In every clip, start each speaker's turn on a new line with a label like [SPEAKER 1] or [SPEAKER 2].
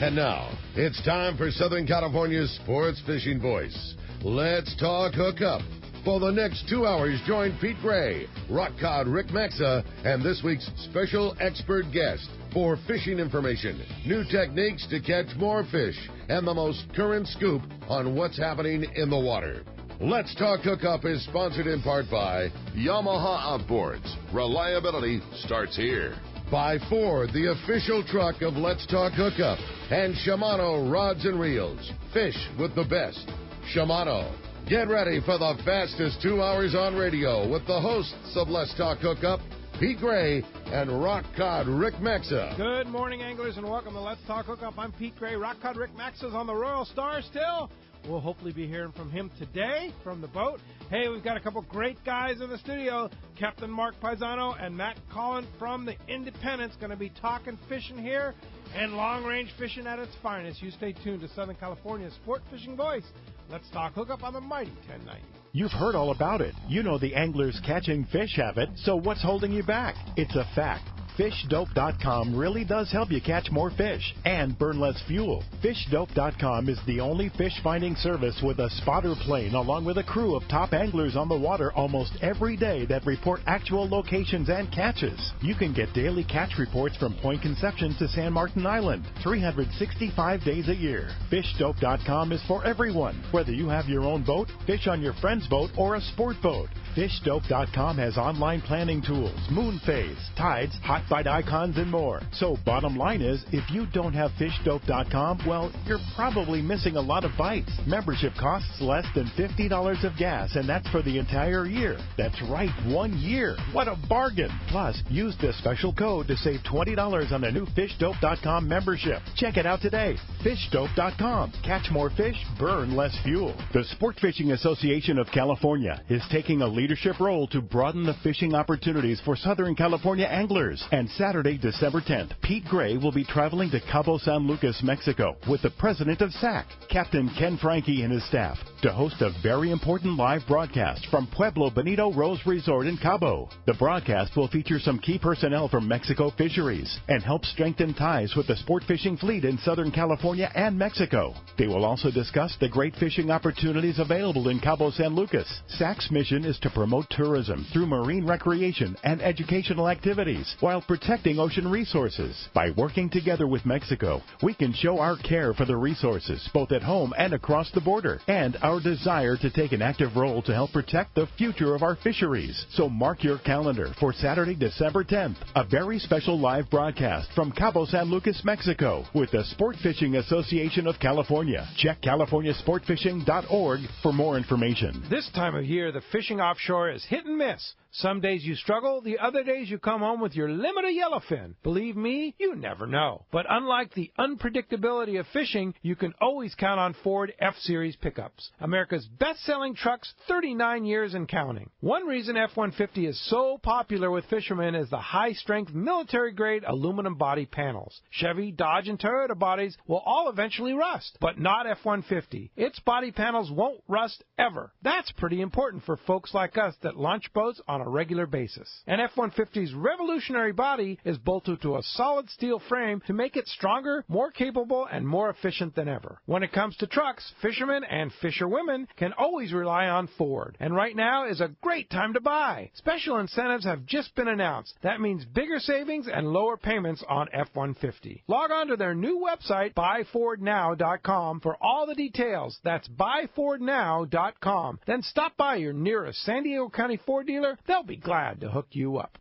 [SPEAKER 1] And now, it's time for Southern California's sports fishing voice. Let's talk hookup. For the next 2 hours, join Pete Gray, rock cod Rick Maxa, and this week's special expert guest for fishing information, new techniques to catch more fish, and the most current scoop on what's happening in the water. Let's Talk Hookup is sponsored in part by Yamaha Outboards. Reliability starts here. By Ford, the official truck of Let's Talk Hookup. And Shimano Rods and Reels. Fish with the best. Shimano. Get ready for the fastest 2 hours on radio with the hosts of Let's Talk Hookup, Pete Gray and rock cod Rick Maxa.
[SPEAKER 2] Good morning, anglers, and welcome to Let's Talk Hookup. I'm Pete Gray. Rock cod Rick Maxa's on the Royal Star still. We'll hopefully be hearing from him today from the boat. Hey, we've got a couple great guys in the studio. Captain Mark Pisano and Matt Kaullen from the Independence going to be talking fishing here and long-range fishing at its finest. You stay tuned to Southern California's sport fishing voice. Let's Talk Hookup on the mighty 1090.
[SPEAKER 3] You've heard all about it. You know the angler's catching fish habit, so what's holding you back? It's a fact. FishDope.com really does help you catch more fish and burn less fuel. FishDope.com is the only fish finding service with a spotter plane along with a crew of top anglers on the water almost every day that report actual locations and catches. You can get daily catch reports from Point Conception to San Martin Island, 365 days a year. FishDope.com is for everyone, whether you have your own boat, fish on your friend's boat, or a sport boat. FishDope.com has online planning tools, moon phase, tides, hot bite icons, and more. So bottom line is, if you don't have FishDope.com, well, you're probably missing a lot of bites. Membership costs less than $50 of gas, and that's for the entire year. That's right, 1 year. What a bargain. Plus, use this special code to save $20 on a new FishDope.com membership. Check it out today. FishDope.com. Catch more fish, burn less fuel. The Sport Fishing Association of California is taking a leadership role to broaden the fishing opportunities for Southern California anglers. And Saturday, December 10th, Pete Gray will be traveling to Cabo San Lucas, Mexico, with the president of SAC, Captain Ken Franke, and his staff, to host a very important live broadcast from Pueblo Bonito Rose Resort in Cabo. The broadcast will feature some key personnel from Mexico Fisheries and help strengthen ties with the sport fishing fleet in Southern California and Mexico. They will also discuss the great fishing opportunities available in Cabo San Lucas. SAC's mission is to promote tourism through marine recreation and educational activities while protecting ocean resources. By working together with Mexico, we can show our care for the resources both at home and across the border, and our desire to take an active role to help protect the future of our fisheries. So mark your calendar for Saturday, December 10th, a very special live broadcast from Cabo San Lucas, Mexico, with the Sport Fishing Association of California. Check CaliforniaSportFishing.org for more information.
[SPEAKER 2] This time of year, the fishing offshore is hit and miss. Some days you struggle, the other days you come home with your limit of yellowfin. Believe me, you never know. But unlike the unpredictability of fishing, you can always count on Ford F-Series pickups. America's best-selling trucks, 39 years and counting. One reason F-150 is so popular with fishermen is the high-strength military-grade aluminum body panels. Chevy, Dodge, and Toyota bodies will all eventually rust, but not F-150. Its body panels won't rust ever. That's pretty important for folks like us that launch boats on a regular basis. And F-150's revolutionary body is bolted to a solid steel frame to make it stronger, more capable, and more efficient than ever. When it comes to trucks, fishermen and fisherwomen can always rely on Ford. And right now is a great time to buy. Special incentives have just been announced. That means bigger savings and lower payments on F-150. Log on to their new website, buyfordnow.com, for all the details. That's buyfordnow.com. Then stop by your nearest San Diego County Ford dealer. They'll be glad to hook you up.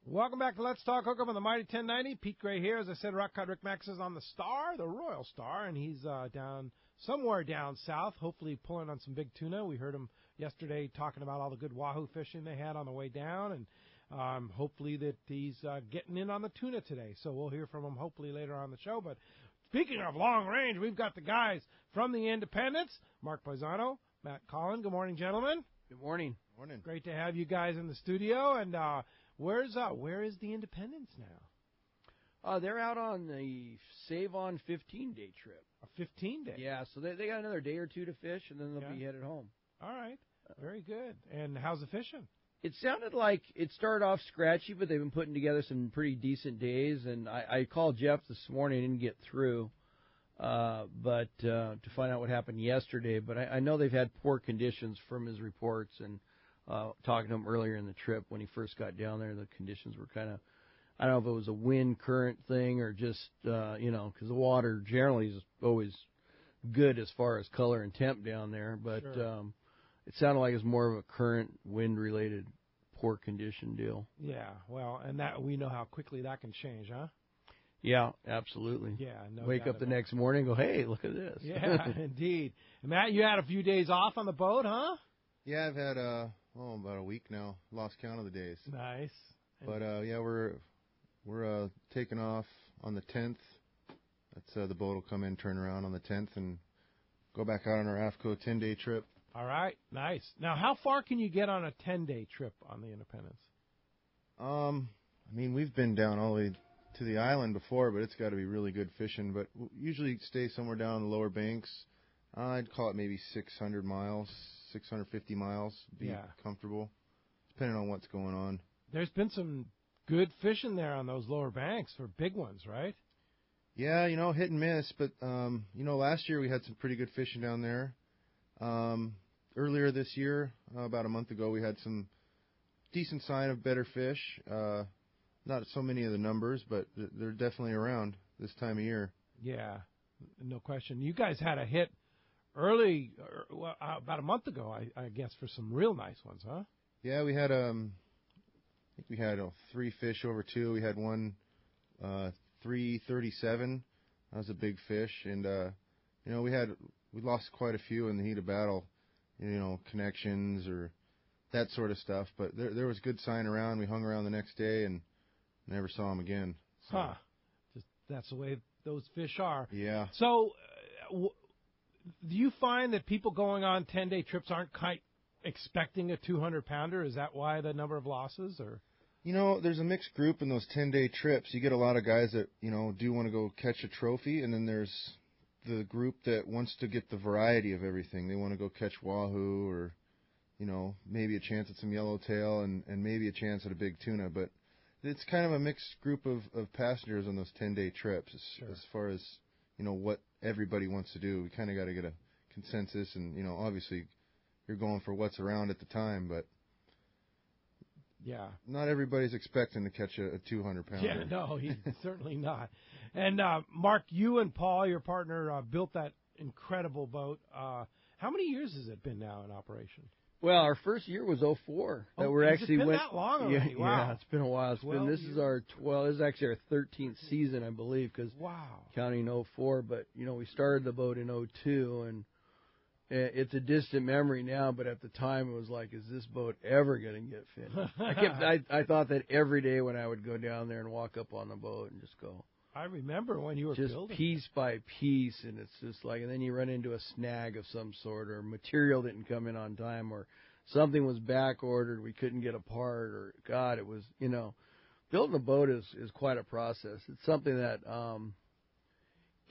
[SPEAKER 2] Welcome back to Let's Talk Hookup on the Mighty 1090. Pete Gray here. As I said, rock cod Rick Max is on the Star, the Royal Star, and he's somewhere down south, hopefully pulling on some big tuna. We heard him yesterday talking about all the good wahoo fishing they had on the way down, and hopefully that he's getting in on the tuna today. So we'll hear from him hopefully later on the show. But speaking of long range, we've got the guys from the Independence, Mark Pisano, Matt Kaullen. Good morning, gentlemen.
[SPEAKER 4] Good morning.
[SPEAKER 5] Morning.
[SPEAKER 2] Great to have you guys in the studio. And where is the Independence now?
[SPEAKER 4] They're out on the Save On 15-day trip.
[SPEAKER 2] A 15-day?
[SPEAKER 4] Yeah, so they got another day or two to fish, and then they'll be headed home.
[SPEAKER 2] All right. Very good. And how's the fishing?
[SPEAKER 4] It sounded like it started off scratchy, but they've been putting together some pretty decent days. And I called Jeff this morning, didn't get through, but to find out what happened yesterday. But I know they've had poor conditions from his reports, and talking to him earlier in the trip when he first got down there, the conditions were kind of, I don't know if it was a wind current thing or just, because the water generally is always good as far as color and temp down there. But
[SPEAKER 2] Sure.
[SPEAKER 4] It sounded like it was more of a current wind-related poor condition deal.
[SPEAKER 2] Yeah, well, and that we know how quickly that can change, huh?
[SPEAKER 4] Yeah, absolutely.
[SPEAKER 2] Yeah, no.
[SPEAKER 4] Wake up the next morning and go, hey, look at this.
[SPEAKER 2] Yeah, indeed. Matt, you had a few days off on the boat, huh?
[SPEAKER 5] Yeah, I've had about a week now. Lost count of the days.
[SPEAKER 2] Nice.
[SPEAKER 5] But yeah, we're taking off on the 10th. That's the boat will come in, turn around on the 10th, and go back out on our AFCO 10-day trip.
[SPEAKER 2] All right, nice. Now, how far can you get on a 10-day trip on the Independence?
[SPEAKER 5] I mean, we've been down all the way to the island before, but it's got to be really good fishing. But we usually stay somewhere down the lower banks. I'd call it maybe 600 miles, 650 miles. Be comfortable, depending on what's going on.
[SPEAKER 2] There's been some good fishing there on those lower banks for big ones, right?
[SPEAKER 5] Yeah, hit and miss. But, last year we had some pretty good fishing down there. Earlier this year, about a month ago, we had some decent sign of better fish. Not so many of the numbers, but they're definitely around this time of year.
[SPEAKER 2] Yeah, no question. You guys had a hit early, about a month ago, I guess, for some real nice ones, huh?
[SPEAKER 5] Yeah, we had I think we had 3 fish over 2. We had one 337. That was a big fish, and we lost quite a few in the heat of battle, connections or that sort of stuff. But there was good sign around. We hung around the next day and never saw them again. So.
[SPEAKER 2] Huh. Just that's the way those fish are.
[SPEAKER 5] Yeah.
[SPEAKER 2] So, do you find that people going on 10-day trips aren't quite expecting a 200-pounder? Is that why the number of losses? Or
[SPEAKER 5] there's a mixed group in those 10-day trips. You get a lot of guys that, do want to go catch a trophy, and then there's the group that wants to get the variety of everything. They want to go catch wahoo or, maybe a chance at some yellowtail and maybe a chance at a big tuna. But it's kind of a mixed group of passengers on those 10-day trips as far as, what everybody wants to do. We kind of got to get a consensus and, obviously you're going for what's around at the time, but
[SPEAKER 2] yeah,
[SPEAKER 5] not everybody's expecting to catch a 200-pounder.
[SPEAKER 2] Yeah, no, he's certainly not. And Mark, you and Paul, your partner, built that incredible boat. How many years has it been now in operation?
[SPEAKER 4] Well, our first year was 2004.
[SPEAKER 2] That
[SPEAKER 4] we're actually
[SPEAKER 2] been that long already?
[SPEAKER 4] Yeah,
[SPEAKER 2] Wow.
[SPEAKER 4] Yeah, it's been a while. This is our 12. This is actually our 13th season, I believe, because counting 2004. But we started the boat in 2002, and it's a distant memory now. But at the time, it was like, is this boat ever going to get finished? I thought that every day when I would go down there and walk up on the boat and just go.
[SPEAKER 2] I remember when you were
[SPEAKER 4] just
[SPEAKER 2] building
[SPEAKER 4] piece by piece, and it's just like, and then you run into a snag of some sort, or material didn't come in on time, or something was back ordered, we couldn't get a part, or God, it was, building a boat is quite a process. It's something that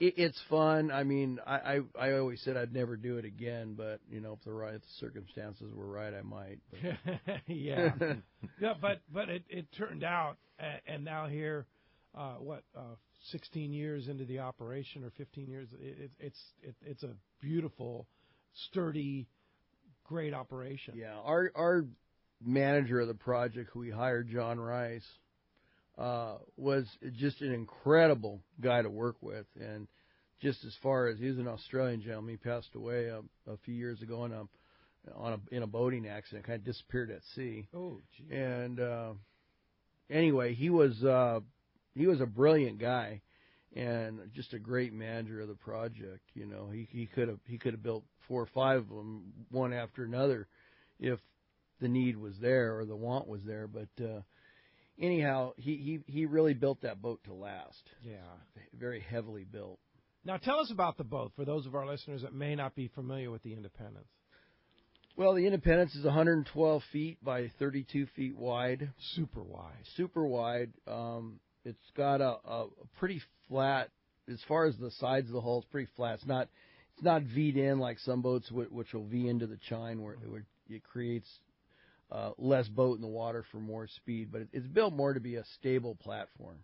[SPEAKER 4] it's fun. I mean, I always said I'd never do it again, but if the circumstances were right, I might.
[SPEAKER 2] Yeah, yeah, but it turned out, and now here, 16 years into the operation, or 15 years, it's a beautiful, sturdy, great operation.
[SPEAKER 4] Yeah, our manager of the project, who we hired, John Rice, was just an incredible guy to work with. And just as far as, he was an Australian gentleman, he passed away a few years ago in a boating accident, kind of disappeared at sea.
[SPEAKER 2] Oh, gee.
[SPEAKER 4] And anyway, he was a brilliant guy and just a great manager of the project. He could have built 4 or 5 of them, one after another, if the need was there or the want was there. But anyhow, he really built that boat to last.
[SPEAKER 2] Yeah,
[SPEAKER 4] very heavily built.
[SPEAKER 2] Now tell us about the boat for those of our listeners that may not be familiar with the Independence.
[SPEAKER 4] Well, the Independence is 112 feet by 32 feet wide.
[SPEAKER 2] Super wide.
[SPEAKER 4] Super wide. It's got a pretty flat, as far as the sides of the hull, it's pretty flat. It's not V'd in like some boats, which will V into the chine, where it creates less boat in the water for more speed. But it's built more to be a stable platform.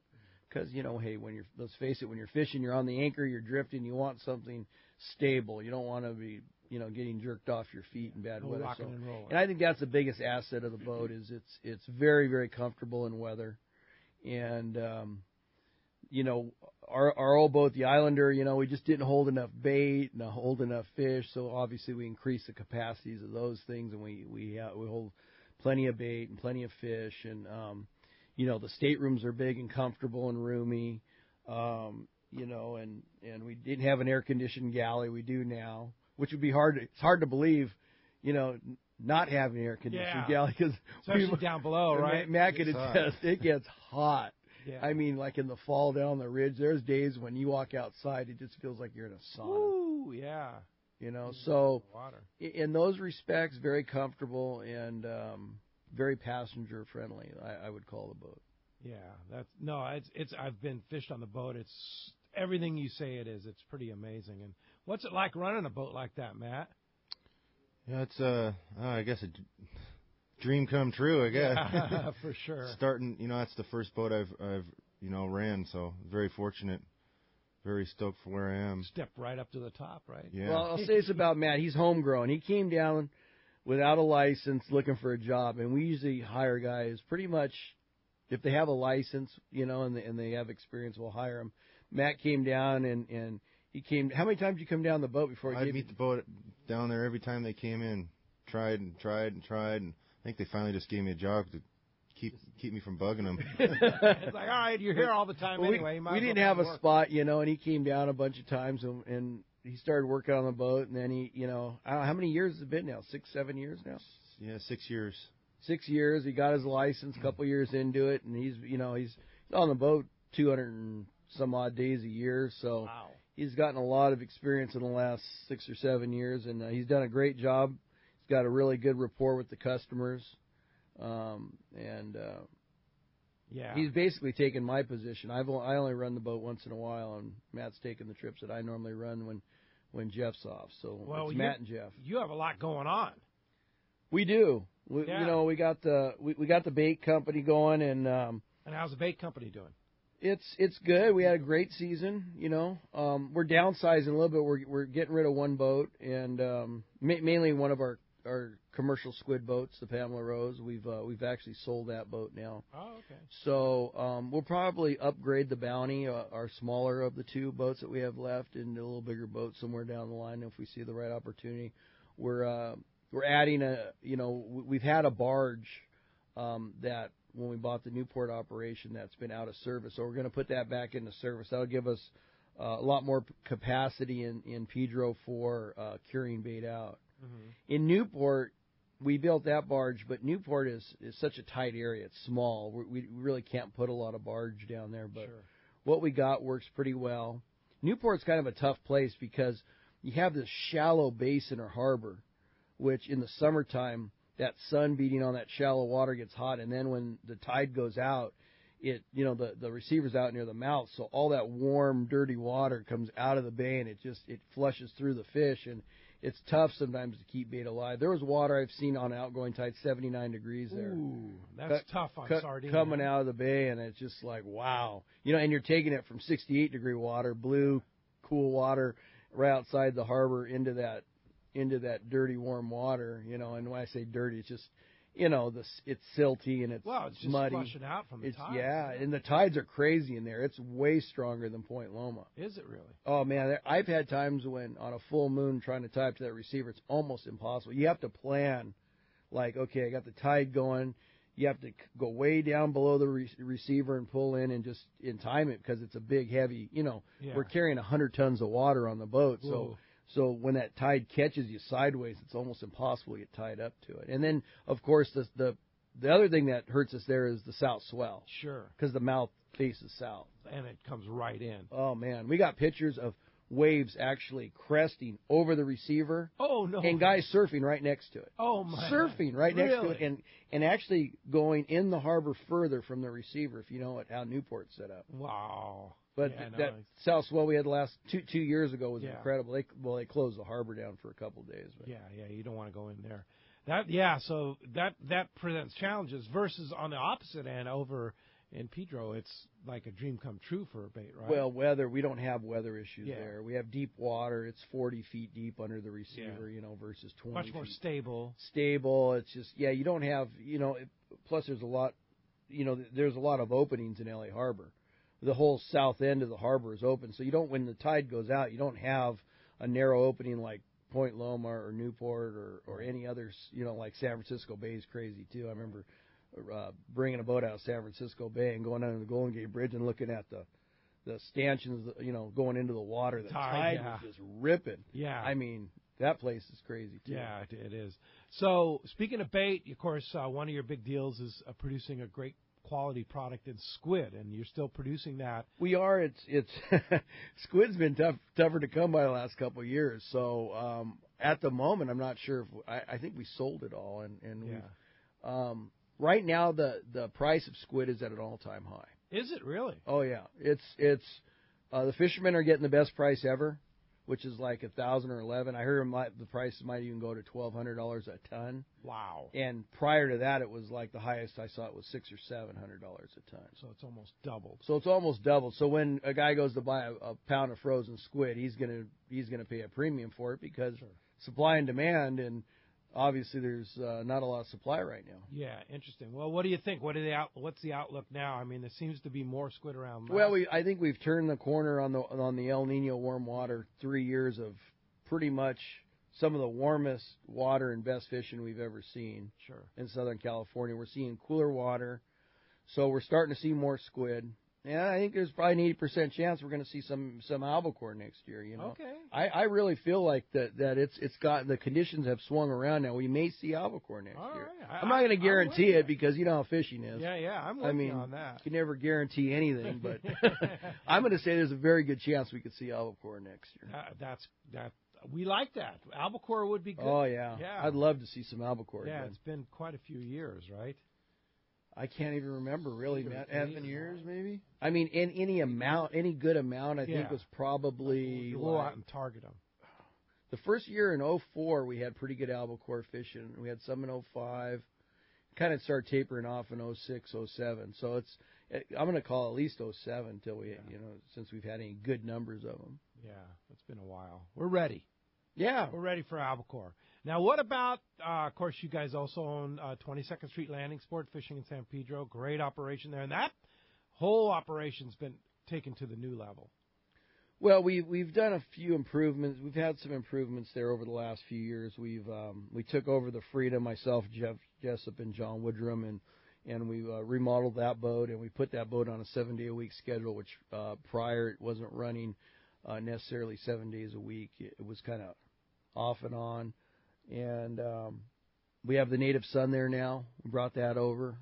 [SPEAKER 4] Because, hey, let's face it, when you're fishing, you're on the anchor, you're drifting, you want something stable. You don't want to be, getting jerked off your feet in bad weather. And I think that's the biggest asset of the boat is it's very, very comfortable in weather. And, our old boat, the Islander, we just didn't hold enough bait and hold enough fish. So obviously we increased the capacities of those things, and we hold plenty of bait and plenty of fish. And, the staterooms are big and comfortable and roomy, and we didn't have an air-conditioned galley. We do now, which would be hard. It's hard to believe, not having an air-conditioned galley. Cause
[SPEAKER 2] especially down below, right?
[SPEAKER 4] Matt can attest, it gets hot.
[SPEAKER 2] Yeah.
[SPEAKER 4] I mean, like in the fall down the ridge, there's days when you walk outside, it just feels like you're in a sauna.
[SPEAKER 2] Ooh, yeah.
[SPEAKER 4] So in those respects, very comfortable and very passenger friendly. I would call the boat.
[SPEAKER 2] Yeah, it's. I've been fished on the boat. It's everything you say it is. It's pretty amazing. And what's it like running a boat like that, Matt?
[SPEAKER 5] Yeah, it's I guess a dream come true. I guess.
[SPEAKER 2] Yeah, for sure.
[SPEAKER 5] Starting, that's the first boat I've ran, so very fortunate. Very stoked for where I am.
[SPEAKER 2] Stepped right up to the top, right?
[SPEAKER 5] Yeah.
[SPEAKER 4] Well, I'll say this about Matt. He's homegrown. He came down without a license looking for a job, and we usually hire guys pretty much if they have a license, and they have experience, we'll hire them. Matt came down, and he came. How many times did you come down the boat before?
[SPEAKER 5] I'd meet the boat down there every time they came in. Tried, and I think they finally just gave me a job to keep me from bugging them.
[SPEAKER 2] It's like, all right, you're here all the time anyway.
[SPEAKER 4] We didn't have a spot, and he came down a bunch of times, and he started working on the boat, and then he, I don't know, how many years has it been now? 6, 7 years now?
[SPEAKER 5] Yeah, 6 years.
[SPEAKER 4] 6 years. He got his license a couple years into it, and he's on the boat 200 and some odd days a year, so
[SPEAKER 2] wow.
[SPEAKER 4] He's gotten a lot of experience in the last 6 or 7 years, and he's done a great job. He's got a really good rapport with the customers.
[SPEAKER 2] Yeah,
[SPEAKER 4] he's basically taken my position. I only run the boat once in a while, and Matt's taking the trips that I normally run when Jeff's off. So it's Matt and Jeff.
[SPEAKER 2] You have a lot going on.
[SPEAKER 4] We do. We got the bait company going, and
[SPEAKER 2] how's the bait company doing?
[SPEAKER 4] It's good. We had a great season. We're downsizing a little bit. We're getting rid of one boat, and mainly one of our commercial squid boats, the Pamela Rose. We've actually sold that boat now.
[SPEAKER 2] Oh, okay.
[SPEAKER 4] So we'll probably upgrade the Bounty, our smaller of the two boats that we have left, into a little bigger boat somewhere down the line if we see the right opportunity. We're adding we've had a barge that when we bought the Newport operation that's been out of service, so we're going to put that back into service. That'll give us a lot more capacity in Pedro for curing bait out. Mm-hmm. In Newport, we built that barge, but Newport is such a tight area. It's small. We really can't put a lot of barge down there, but sure. What we got works pretty well. Newport's kind of a tough place because you have this shallow basin or harbor, which in the summertime, that sun beating on that shallow water gets hot, and then when the tide goes out, the receiver's out near the mouth, so all that warm, dirty water comes out of the bay, and it flushes through the fish, and it's tough sometimes to keep bait alive. There was water I've seen on outgoing tide, 79 degrees there.
[SPEAKER 2] Ooh, that's tough on sardine.
[SPEAKER 4] Coming out of the bay, and it's just like, wow. And you're taking it from 68-degree water, blue, cool water, right outside the harbor into that dirty, warm water, and when I say dirty, it's just, it's silty and it's
[SPEAKER 2] just
[SPEAKER 4] muddy.
[SPEAKER 2] Flushing out from the tides.
[SPEAKER 4] Yeah, and the tides are crazy in there. It's way stronger than Point Loma.
[SPEAKER 2] Is it really?
[SPEAKER 4] Oh, man, I've had times when on a full moon trying to tie up to that receiver, it's almost impossible. You have to plan, like, okay, I got the tide going. You have to go way down below the receiver and pull in and just time it because it's a big, heavy, we're carrying 100 tons of water on the boat, so... So when that tide catches you sideways, it's almost impossible to get tied up to it. And then, of course, the other thing that hurts us there is the south swell.
[SPEAKER 2] Sure.
[SPEAKER 4] Because the mouth faces south.
[SPEAKER 2] And it comes right in.
[SPEAKER 4] Oh, man. We got pictures of waves actually cresting over the receiver.
[SPEAKER 2] Oh, no.
[SPEAKER 4] And guys surfing right next to it.
[SPEAKER 2] Oh, my.
[SPEAKER 4] Surfing right next to it. And actually going in the harbor further from the receiver, if you know how Newport's set up.
[SPEAKER 2] Wow.
[SPEAKER 4] But that south swell we had the last 2 years ago was incredible. They closed the harbor down for a couple of days. But.
[SPEAKER 2] Yeah, you don't want to go in there. So that presents challenges versus on the opposite end over in Pedro, it's like a dream come true for a bait, right?
[SPEAKER 4] Well, we don't have weather issues there. We have deep water. It's 40 feet deep under the receiver, versus 20
[SPEAKER 2] Much more
[SPEAKER 4] feet.
[SPEAKER 2] Stable.
[SPEAKER 4] It's just, you don't have, plus there's a lot, there's a lot of openings in L.A. Harbor. The whole south end of the harbor is open, so when the tide goes out, you don't have a narrow opening like Point Loma or Newport or any others, like San Francisco Bay is crazy too. I remember bringing a boat out of San Francisco Bay and going under the Golden Gate Bridge and looking at the stanchions, going into the water. The tide was just ripping.
[SPEAKER 2] Yeah.
[SPEAKER 4] I mean, that place is crazy too.
[SPEAKER 2] Yeah, it is. So speaking of bait, of course, one of your big deals is producing a great quality product in squid, and you're still producing that.
[SPEAKER 4] We are. It's squid's been tougher to come by the last couple of years. So at the moment, I'm not sure if I think we sold it all, and we've, right now the price of squid is at an all-time high.
[SPEAKER 2] Is it really?
[SPEAKER 4] Oh yeah, it's the fishermen are getting the best price ever, which is like $1,000 or $1,100. I heard the prices might even go to $1,200 a ton.
[SPEAKER 2] Wow!
[SPEAKER 4] And prior to that, it was like the highest I saw it was $600 or $700 a ton.
[SPEAKER 2] So it's almost doubled.
[SPEAKER 4] So when a guy goes to buy a pound of frozen squid, he's gonna pay a premium for it because supply and demand, and obviously there's not a lot of supply right now.
[SPEAKER 2] Yeah, interesting. Well, what do you think? What's the outlook now? I mean, there seems to be more squid around.
[SPEAKER 4] Well, I think we've turned the corner on the El Nino warm water. 3 years of pretty much some of the warmest water and best fishing we've ever seen.
[SPEAKER 2] Sure. In
[SPEAKER 4] Southern California, we're seeing cooler water, so we're starting to see more squid. And I think there's probably an 80% chance we're going to see some albacore next year.
[SPEAKER 2] Okay.
[SPEAKER 4] I really feel like that it's got the conditions have swung around now. We may see albacore next year.
[SPEAKER 2] Right.
[SPEAKER 4] I'm not going to guarantee it because you know how fishing is.
[SPEAKER 2] Yeah, I'm with you on that.
[SPEAKER 4] You can never guarantee anything, but I'm going to say there's a very good chance we could see albacore next year.
[SPEAKER 2] We like that. Albacore would be good.
[SPEAKER 4] Oh yeah. I'd love to see some albacore.
[SPEAKER 2] Yeah,
[SPEAKER 4] again.
[SPEAKER 2] It's been quite a few years, right?
[SPEAKER 4] I can't even remember really, Matt.
[SPEAKER 5] 7 years, maybe.
[SPEAKER 4] I mean, in any good amount, I think was probably.
[SPEAKER 2] We'll go out and target them.
[SPEAKER 4] The first year in 2004, we had pretty good albacore fishing. We had some in 2005. Kind of started tapering off in 2006, 2007. So I'm going to call at least 2007 until we, since we've had any good numbers of them.
[SPEAKER 2] Yeah, it's been a while. We're ready.
[SPEAKER 4] Yeah,
[SPEAKER 2] we're ready for albacore. Now, what about, of course, you guys also own 22nd Street Landing Sport Fishing in San Pedro. Great operation there. And that whole operation's been taken to the new level.
[SPEAKER 4] Well, we've done a few improvements. We've had some improvements there over the last few years. We took over the Freedom, myself, Jeff Jessup, and John Woodrum, and we remodeled that boat, and we put that boat on a 7-day-a-week schedule, which prior it wasn't running necessarily 7 days a week. It was kind of off and on. And we have the Native Sun there now. We brought that over.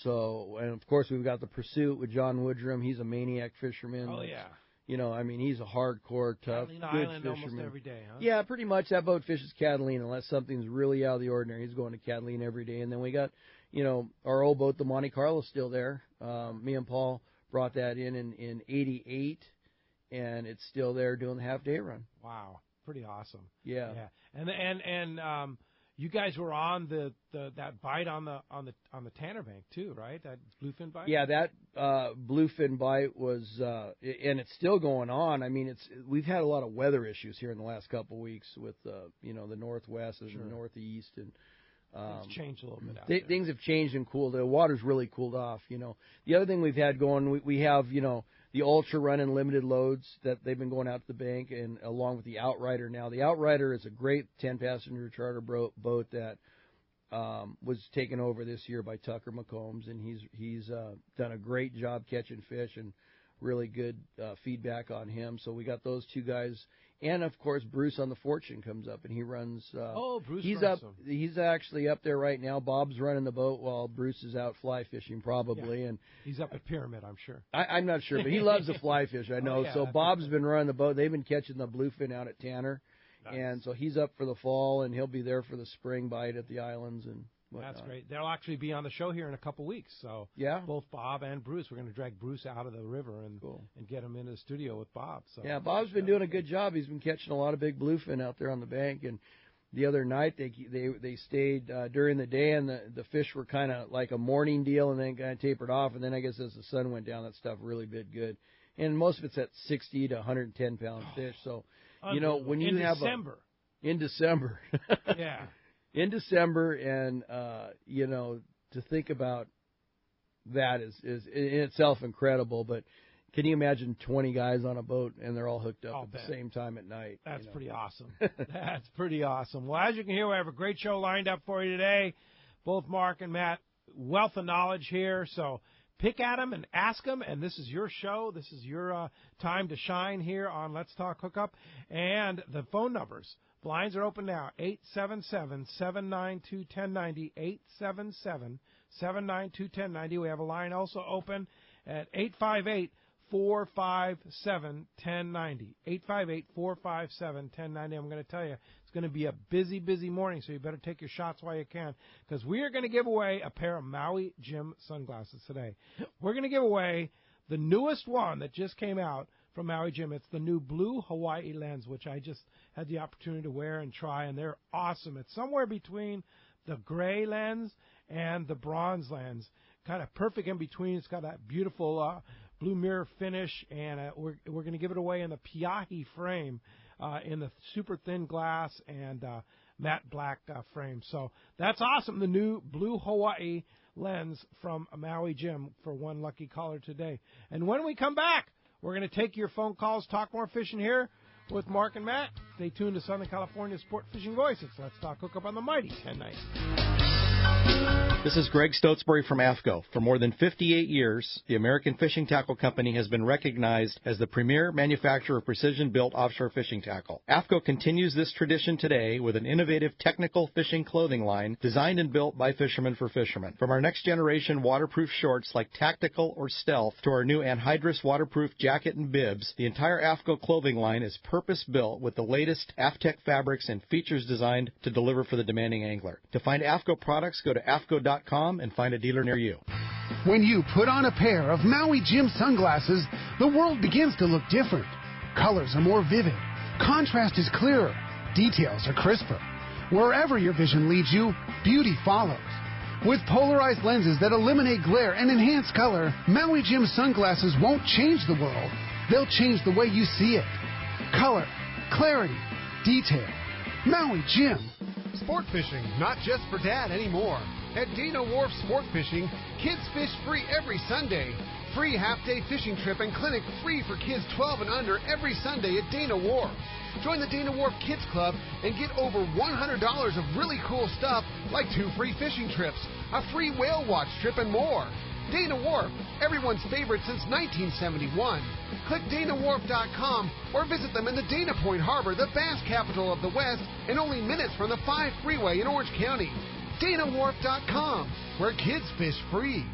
[SPEAKER 4] So, and of course, we've got the Pursuit with John Woodrum. He's a maniac fisherman.
[SPEAKER 2] Oh, yeah.
[SPEAKER 4] He's a hardcore, tough,
[SPEAKER 2] Catalina
[SPEAKER 4] good
[SPEAKER 2] Island
[SPEAKER 4] fisherman.
[SPEAKER 2] almost every day, huh?
[SPEAKER 4] Yeah, pretty much. That boat fishes Catalina unless something's really out of the ordinary. He's going to Catalina every day. And then we got, our old boat, the Monte Carlo's still there. Me and Paul brought that in 88, and it's still there doing the half-day run.
[SPEAKER 2] Wow. Pretty awesome.
[SPEAKER 4] Yeah.
[SPEAKER 2] And you guys were on that bite on the Tanner Bank too, right? That bluefin bite.
[SPEAKER 4] Yeah, that bluefin bite was, and it's still going on. I mean, we've had a lot of weather issues here in the last couple of weeks with the northwest and the northeast, and
[SPEAKER 2] it's changed a little bit out there.
[SPEAKER 4] Things have changed and cooled. The water's really cooled off. The other thing we've had going, we have the Ultra running limited loads that they've been going out to the bank, and along with the Outrider now. The Outrider is a great 10-passenger charter boat that was taken over this year by Tucker McCombs, and he's done a great job catching fish, and really good feedback on him. So we got those two guys. And, of course, Bruce on the Fortune comes up, and he runs.
[SPEAKER 2] Bruce
[SPEAKER 4] he's
[SPEAKER 2] runs
[SPEAKER 4] up. He's actually up there right now. Bob's running the boat while Bruce is out fly fishing, probably.
[SPEAKER 2] Yeah.
[SPEAKER 4] And
[SPEAKER 2] he's up at Pyramid, I'm sure.
[SPEAKER 4] I'm not sure, but he loves to fly fish. I know. So Bob's been running the boat. They've been catching the bluefin out at Tanner, and so he's up for the fall, and he'll be there for the spring bite at the islands and whatnot.
[SPEAKER 2] That's great. They'll actually be on the show here in a couple weeks. So both Bob and Bruce, we're going to drag Bruce out of the river and get him into the studio with Bob. So
[SPEAKER 4] Bob's been doing a good job. He's been catching a lot of big bluefin out there on the bank, and the other night they stayed during the day, and the fish were kind of like a morning deal, and then kind of tapered off, and then I guess as the sun went down, that stuff really bit good. And most of it's at 60 to 110 pound fish. So, when you have in December,
[SPEAKER 2] yeah,
[SPEAKER 4] in December, and to think about that is in itself incredible. But can you imagine 20 guys on a boat and they're all hooked up at the same time at night?
[SPEAKER 2] That's pretty awesome. That's pretty awesome. Well, as you can hear, we have a great show lined up for you today. Both Mark and Matt, wealth of knowledge here. So pick at them and ask them, and this is your show. This is your time to shine here on Let's Talk Hookup. And the phone numbers. The lines are open now, 877-792-1090, 877-792-1090. We have a line also open at 858-457-1090, 858-457-1090. I'm going to tell you, it's going to be a busy, busy morning, so you better take your shots while you can, because we are going to give away a pair of Maui Jim sunglasses today. We're going to give away the newest one that just came out from Maui Jim. It's the new Blue Hawaii lens, which I just had the opportunity to wear and try, and they're awesome. It's somewhere between the gray lens and the bronze lens, kind of perfect in between. It's got that beautiful blue mirror finish, and we're going to give it away in the Piahi frame, in the super thin glass and matte black frame. So that's awesome, the new Blue Hawaii lens from Maui Jim for one lucky caller today. And when we come back, we're going to take your phone calls, talk more fishing here with Mark and Matt. Stay tuned to Southern California Sport Fishing Voices. Let's Talk Hookup on the Mighty 1090.
[SPEAKER 6] This is Greg Stotesbury from AFCO. For more than 58 years, the American Fishing Tackle Company has been recognized as the premier manufacturer of precision-built offshore fishing tackle. AFCO continues this tradition today with an innovative technical fishing clothing line designed and built by fishermen for fishermen. From our next-generation waterproof shorts like Tactical or Stealth to our new anhydrous waterproof jacket and bibs, the entire AFCO clothing line is purpose-built with the latest AFTEC fabrics and features designed to deliver for the demanding angler. To find AFCO products, go to AFCO.com and find a dealer near you.
[SPEAKER 7] When you put on a pair of Maui Jim sunglasses, the world begins to look different. Colors are more vivid. Contrast is clearer. Details are crisper. Wherever your vision leads you, beauty follows. With polarized lenses that eliminate glare and enhance color, Maui Jim sunglasses won't change the world. They'll change the way you see it. Color, clarity, detail. Maui Jim.
[SPEAKER 8] Sport fishing, not just for Dad anymore. At Dana Wharf Sport Fishing, kids fish free every Sunday. Free half-day fishing trip and clinic free for kids 12 and under every Sunday at Dana Wharf. Join the Dana Wharf Kids Club and get over $100 of really cool stuff like 2 free fishing trips, a free whale watch trip, and more. Dana Wharf, everyone's favorite since 1971. Click DanaWharf.com or visit them in the Dana Point Harbor, the bass capital of the West, and only minutes from the 5 freeway in Orange County. DanaWharf.com, where kids fish free.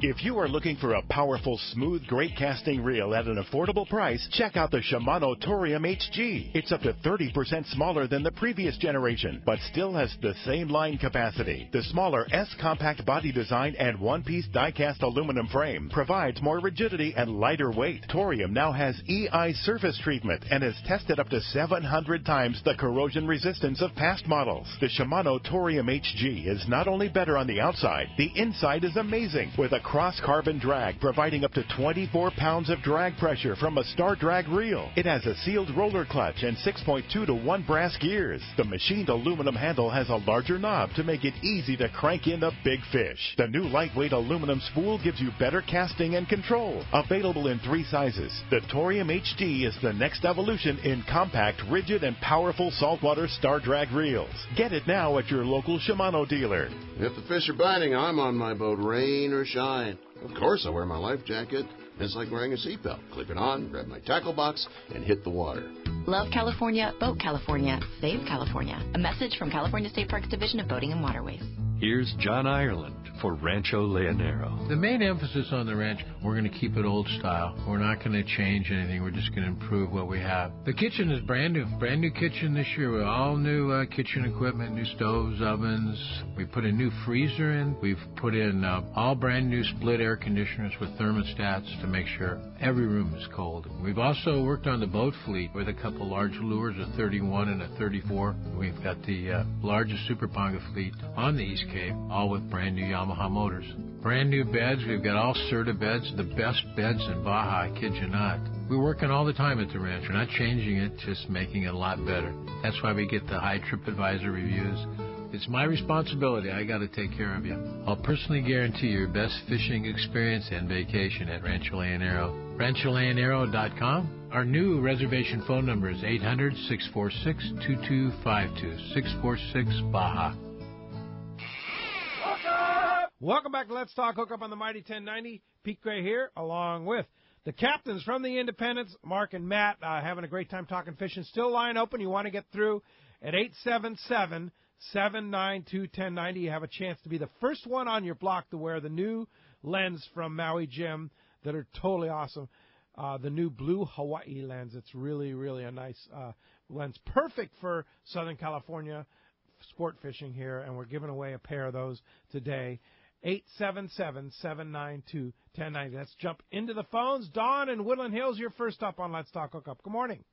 [SPEAKER 3] If you are looking for a powerful, smooth, great casting reel at an affordable price, check out the Shimano Torium HG. It's up to 30% smaller than the previous generation, but still has the same line capacity. The smaller S-compact body design and one-piece die-cast aluminum frame provides more rigidity and lighter weight. Torium now has EI surface treatment and is tested up to 700 times the corrosion resistance of past models. The Shimano Torium HG is not only better on the outside, the inside is amazing with a cross-carbon drag, providing up to 24 pounds of drag pressure from a Star Drag reel. It has a sealed roller clutch and 6.2 to 1 brass gears. The machined aluminum handle has a larger knob to make it easy to crank in the big fish. The new lightweight aluminum spool gives you better casting and control. Available in 3 sizes, the Torium HD is the next evolution in compact, rigid, and powerful saltwater Star Drag reels. Get it now at your local Shimano dealer.
[SPEAKER 9] If the fish are biting, I'm on my boat, rain or shine. Of course, I wear my life jacket. It's like wearing a seatbelt. Clip it on, grab my tackle box, and hit the water.
[SPEAKER 10] Love California, boat California, save California. A message from California State Parks Division of Boating and Waterways.
[SPEAKER 11] Here's John Ireland. for Rancho Leonero.
[SPEAKER 12] The main emphasis on the ranch, we're going to keep it old style. We're not going to change anything. We're just going to improve what we have. The kitchen is brand new kitchen this year with all new kitchen equipment, new stoves, ovens. We put a new freezer in. We've put in all brand new split air conditioners with thermostats to make sure every room is cold. We've also worked on the boat fleet with a couple large lures, a 31 and a 34. We've got the largest Super Ponga fleet on the East Cape, all with brand new Yamaha motors. Brand new beds. We've got all Serta beds, the best beds in Baja, I kid you not. We're working all the time at the ranch. We're not changing it, just making it a lot better. That's why we get the high TripAdvisor reviews. It's my responsibility. I got to take care of you. I'll personally guarantee your best fishing experience and vacation at Rancho Leonero. RanchoLeonero.com. Our new reservation phone number is 800-646-2252, 646 Baja.
[SPEAKER 2] Welcome back to Let's Talk Hookup on the Mighty 1090. Pete Gray here, along with the captains from the Independents, Mark and Matt, having a great time talking fishing. Still line open. You want to get through at 877-792-1090. You have a chance to be the first one on your block to wear the new lens from Maui Jim that are totally awesome. The new blue Hawaii lens. It's really, really a nice lens. Perfect for Southern California sport fishing here, and we're giving away a pair of those today. 877-792-1090. Let's jump into the phones. Don in Woodland Hills, you're first up on Let's Talk Hookup. Good morning.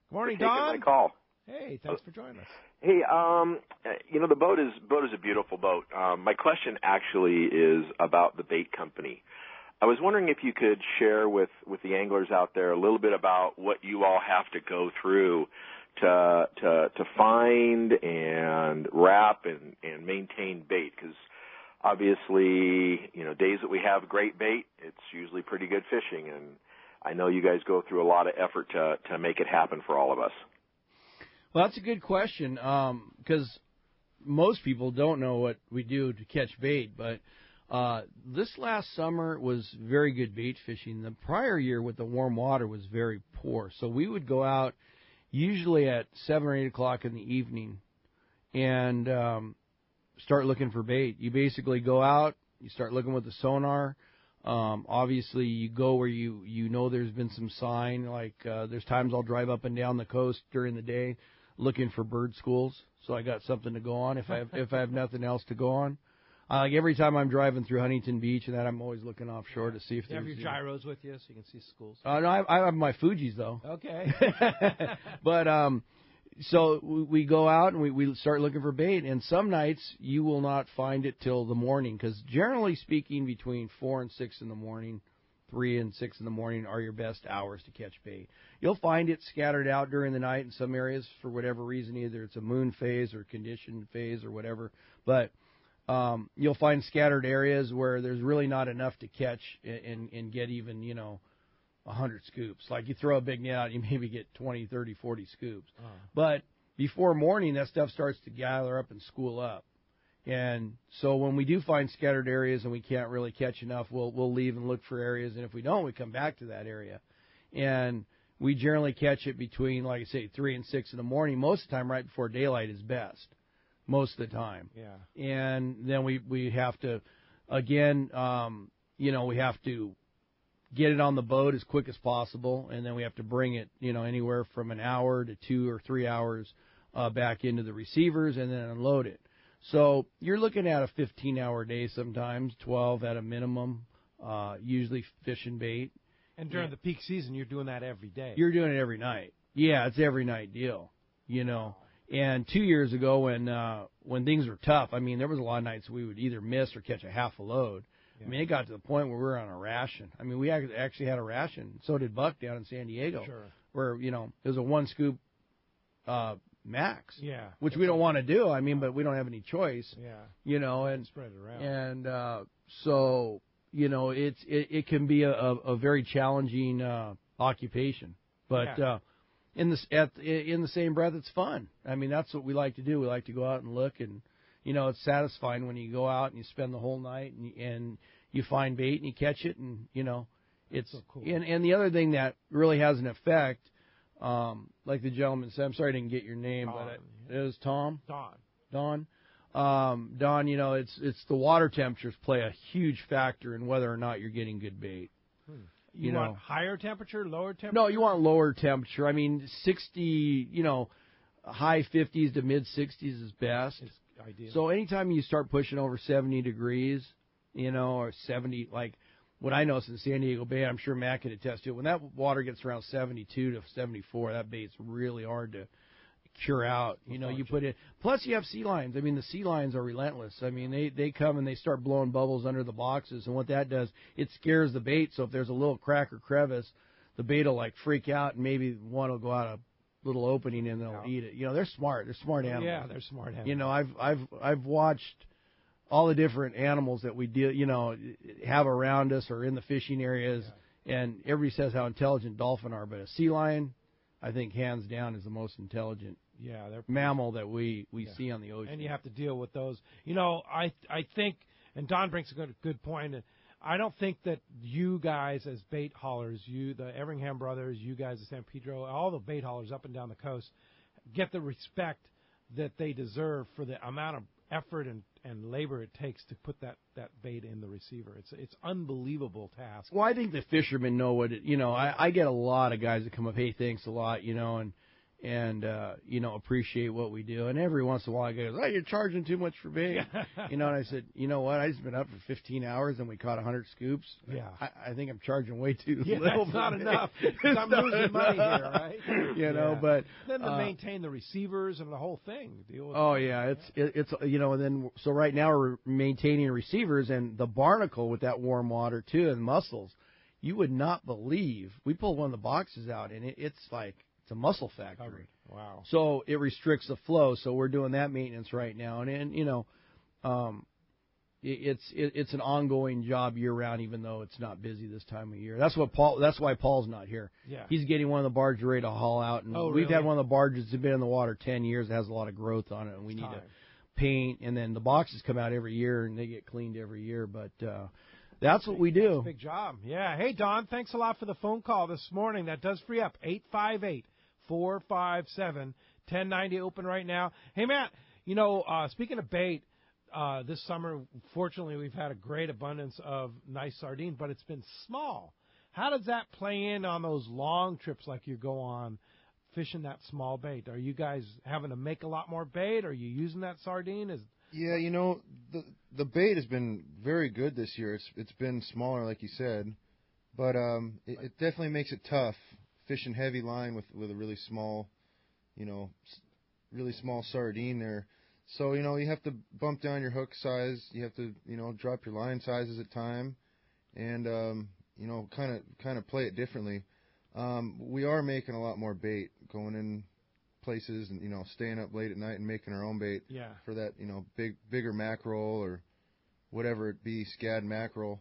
[SPEAKER 2] Good morning, Don.
[SPEAKER 13] My call.
[SPEAKER 2] Hey, thanks for joining us.
[SPEAKER 13] Hey, the boat is a beautiful boat. My question actually is about the bait company. I was wondering if you could share with the anglers out there a little bit about what you all have to go through to find and wrap and maintain bait, because obviously, days that we have great bait, it's usually pretty good fishing, and I know you guys go through a lot of effort to make it happen for all of us.
[SPEAKER 4] Well, that's a good question, because most people don't know what we do to catch bait, but this last summer was very good bait fishing. The prior year with the warm water was very poor, so we would go out usually at 7 or 8 o'clock in the evening and start looking for bait. You basically go out, you start looking with the sonar. Obviously, you go where you know there's been some sign. Like there's times I'll drive up and down the coast during the day looking for bird schools, so I got something to go on if I have nothing else to go on. Like every time I'm driving through Huntington Beach and that, I'm always looking offshore to see if there's...
[SPEAKER 2] You have your gyros with you so you can see schools?
[SPEAKER 4] No, I have my Fujis, though.
[SPEAKER 2] Okay.
[SPEAKER 4] But, so we go out and we start looking for bait, and some nights you will not find it till the morning, because generally speaking, between 4 and 6 in the morning, 3 and 6 in the morning are your best hours to catch bait. You'll find it scattered out during the night in some areas for whatever reason, either it's a moon phase or condition phase or whatever, but... you'll find scattered areas where there's really not enough to catch and get even, 100 scoops. Like you throw a big net out, you maybe get 20, 30, 40 scoops. But before morning, that stuff starts to gather up and school up. And so when we do find scattered areas and we can't really catch enough, we'll leave and look for areas. And if we don't, we come back to that area. And we generally catch it between, like I say, 3 and 6 in the morning. Most of the time right before daylight is best. Most of the time.
[SPEAKER 2] Yeah.
[SPEAKER 4] And then we have to, again, we have to get it on the boat as quick as possible, and then we have to bring it, anywhere from an hour to 2 or 3 hours back into the receivers and then unload it. So you're looking at a 15-hour day sometimes, 12 at a minimum, usually fishing bait.
[SPEAKER 2] And during the peak season, you're doing that every day.
[SPEAKER 4] You're doing it every night. Yeah, it's every night deal, And 2 years ago, when things were tough, there was a lot of nights we would either miss or catch a half a load. Yeah. It got to the point where we were on a ration. We actually had a ration. So did Buck down in San Diego, where it was a 1 scoop max.
[SPEAKER 2] Yeah,
[SPEAKER 4] which we don't want to do. But we don't have any choice.
[SPEAKER 2] Yeah, and spread it around.
[SPEAKER 4] And so it can be a very challenging occupation, but. Yeah. In the same breath, it's fun. That's what we like to do. We like to go out and look, and it's satisfying when you go out and you spend the whole night and you find bait and you catch it, and it's so cool. And the other thing that really has an effect, like the gentleman said, I'm sorry I didn't get your name, but it was Tom.
[SPEAKER 2] Don.
[SPEAKER 4] Don, it's the water temperatures play a huge factor in whether or not you're getting good bait.
[SPEAKER 2] You want higher temperature, lower temperature?
[SPEAKER 4] No, you want lower temperature. I mean, 60, high 50s to mid 60s is best.
[SPEAKER 2] It's ideal.
[SPEAKER 4] So anytime you start pushing over 70 degrees, or 70, like what I noticed in San Diego Bay, I'm sure Matt could attest to it. When that water gets around 72 to 74, that bait's really hard to cure out. You put it. Plus, you have sea lions. I mean, the sea lions are relentless. I mean, they come and they start blowing bubbles under the boxes, and what that does, it scares the bait. So if there's a little crack or crevice, the bait will freak out, and maybe one will go out a little opening and they'll eat it. They're smart. They're smart animals.
[SPEAKER 2] Yeah, they're smart animals.
[SPEAKER 4] I've watched all the different animals that we have around us or in the fishing areas, and everybody says how intelligent dolphin are, but a sea lion, I think hands down is the most intelligent mammal that we see on the ocean.
[SPEAKER 2] And you have to deal with those. I think, and Don brings a good point. I don't think that you guys as bait haulers, the Everingham brothers, you guys at San Pedro, all the bait haulers up and down the coast, get the respect that they deserve for the amount of effort and labor it takes to put that bait in the receiver. It's unbelievable task.
[SPEAKER 4] Well, I think the fishermen know what it. I get a lot of guys that come up, hey, thanks a lot, and appreciate what we do. And every once in a while, I go, oh, you're charging too much for bait. And I said, you know what? I just been up for 15 hours and we caught 100 scoops.
[SPEAKER 2] Yeah.
[SPEAKER 4] I think I'm charging way too
[SPEAKER 2] Yeah,
[SPEAKER 4] little.
[SPEAKER 2] it's not enough. I'm losing money here, right?
[SPEAKER 4] But
[SPEAKER 2] then to maintain the receivers and the whole thing. Deal with
[SPEAKER 4] it's and then so right now we're maintaining receivers and the barnacle with that warm water too and mussels. You would not believe we pulled one of the boxes out and it's like. It's a mussel factory.
[SPEAKER 2] Covered. Wow.
[SPEAKER 4] So it restricts the flow. So we're doing that maintenance right now, and it's an ongoing job year round, even though it's not busy this time of year. That's why Paul's not here.
[SPEAKER 2] Yeah.
[SPEAKER 4] He's getting one of the barges ready to haul out, and we've had one of the barges that's been in the water 10 years. It has a lot of growth on it, and we need to paint. And then the boxes come out every year, and they get cleaned every year. But that's what we do.
[SPEAKER 2] That's a big job. Yeah. Hey, Don, thanks a lot for the phone call this morning. That does free up 858-457-1090 open right now. Hey, Matt, speaking of bait, this summer, fortunately, we've had a great abundance of nice sardines, but it's been small. How does that play in on those long trips like you go on fishing that small bait? Are you guys having to make a lot more bait? Are you using that sardine?
[SPEAKER 5] Yeah, the bait has been very good this year. It's been smaller, like you said, but it definitely makes it tough fishing heavy line with a really small sardine there. So you have to bump down your hook size. You have to drop your line sizes at time, and kind of play it differently. We are making a lot more bait, going in places and staying up late at night and making our own bait for that bigger mackerel or whatever it be, scad mackerel,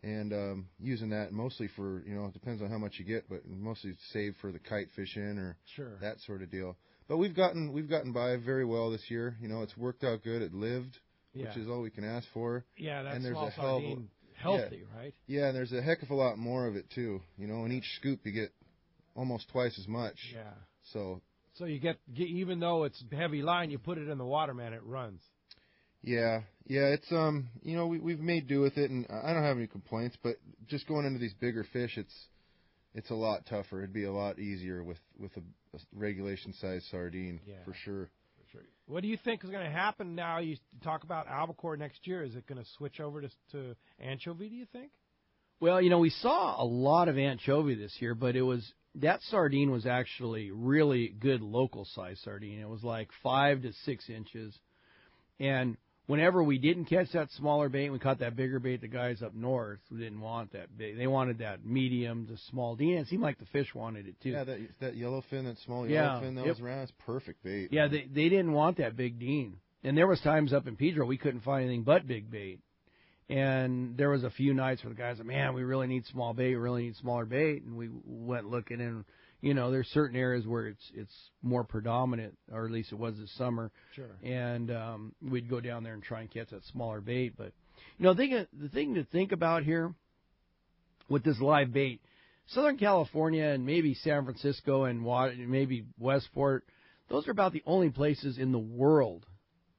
[SPEAKER 5] and using that mostly for it depends on how much you get, but mostly save for the kite fishing or that sort of deal. But we've gotten by very well this year. It's worked out good. It lived, which is all we can ask for.
[SPEAKER 2] Yeah, that's
[SPEAKER 5] and there's
[SPEAKER 2] small sardine healthy, right?
[SPEAKER 5] Yeah, and there's a heck of a lot more of it too. In each scoop you get almost twice as much.
[SPEAKER 2] Yeah.
[SPEAKER 5] So
[SPEAKER 2] you get even though it's heavy line, you put it in the water, man, it runs.
[SPEAKER 5] Yeah, it's we've made do with it, and I don't have any complaints. But just going into these bigger fish, it's a lot tougher. It'd be a lot easier with a regulation size sardine for sure.
[SPEAKER 2] What do you think is going to happen now? You talk about albacore next year. Is it going to switch over to anchovy? Do you think?
[SPEAKER 4] Well, we saw a lot of anchovy this year, but that sardine was actually really good local size sardine. It was like 5 to 6 inches, and whenever we didn't catch that smaller bait, we caught that bigger bait. The guys up north who didn't want that big. They wanted that medium to small dean. It seemed like the fish wanted it too.
[SPEAKER 5] Yeah, that yellowfin, that small yellowfin that was around, it's perfect bait.
[SPEAKER 4] Yeah, they didn't want that big dean. And there was times up in Pedro we couldn't find anything but big bait. And there was a few nights where the guys said, man, we really need small bait, we really need smaller bait. And we went looking, and, there's certain areas where it's more predominant, or at least it was this summer.
[SPEAKER 2] Sure.
[SPEAKER 4] And we'd go down there and try and catch that smaller bait. But, the thing to think about here with this live bait, Southern California and maybe San Francisco and maybe Westport, those are about the only places in the world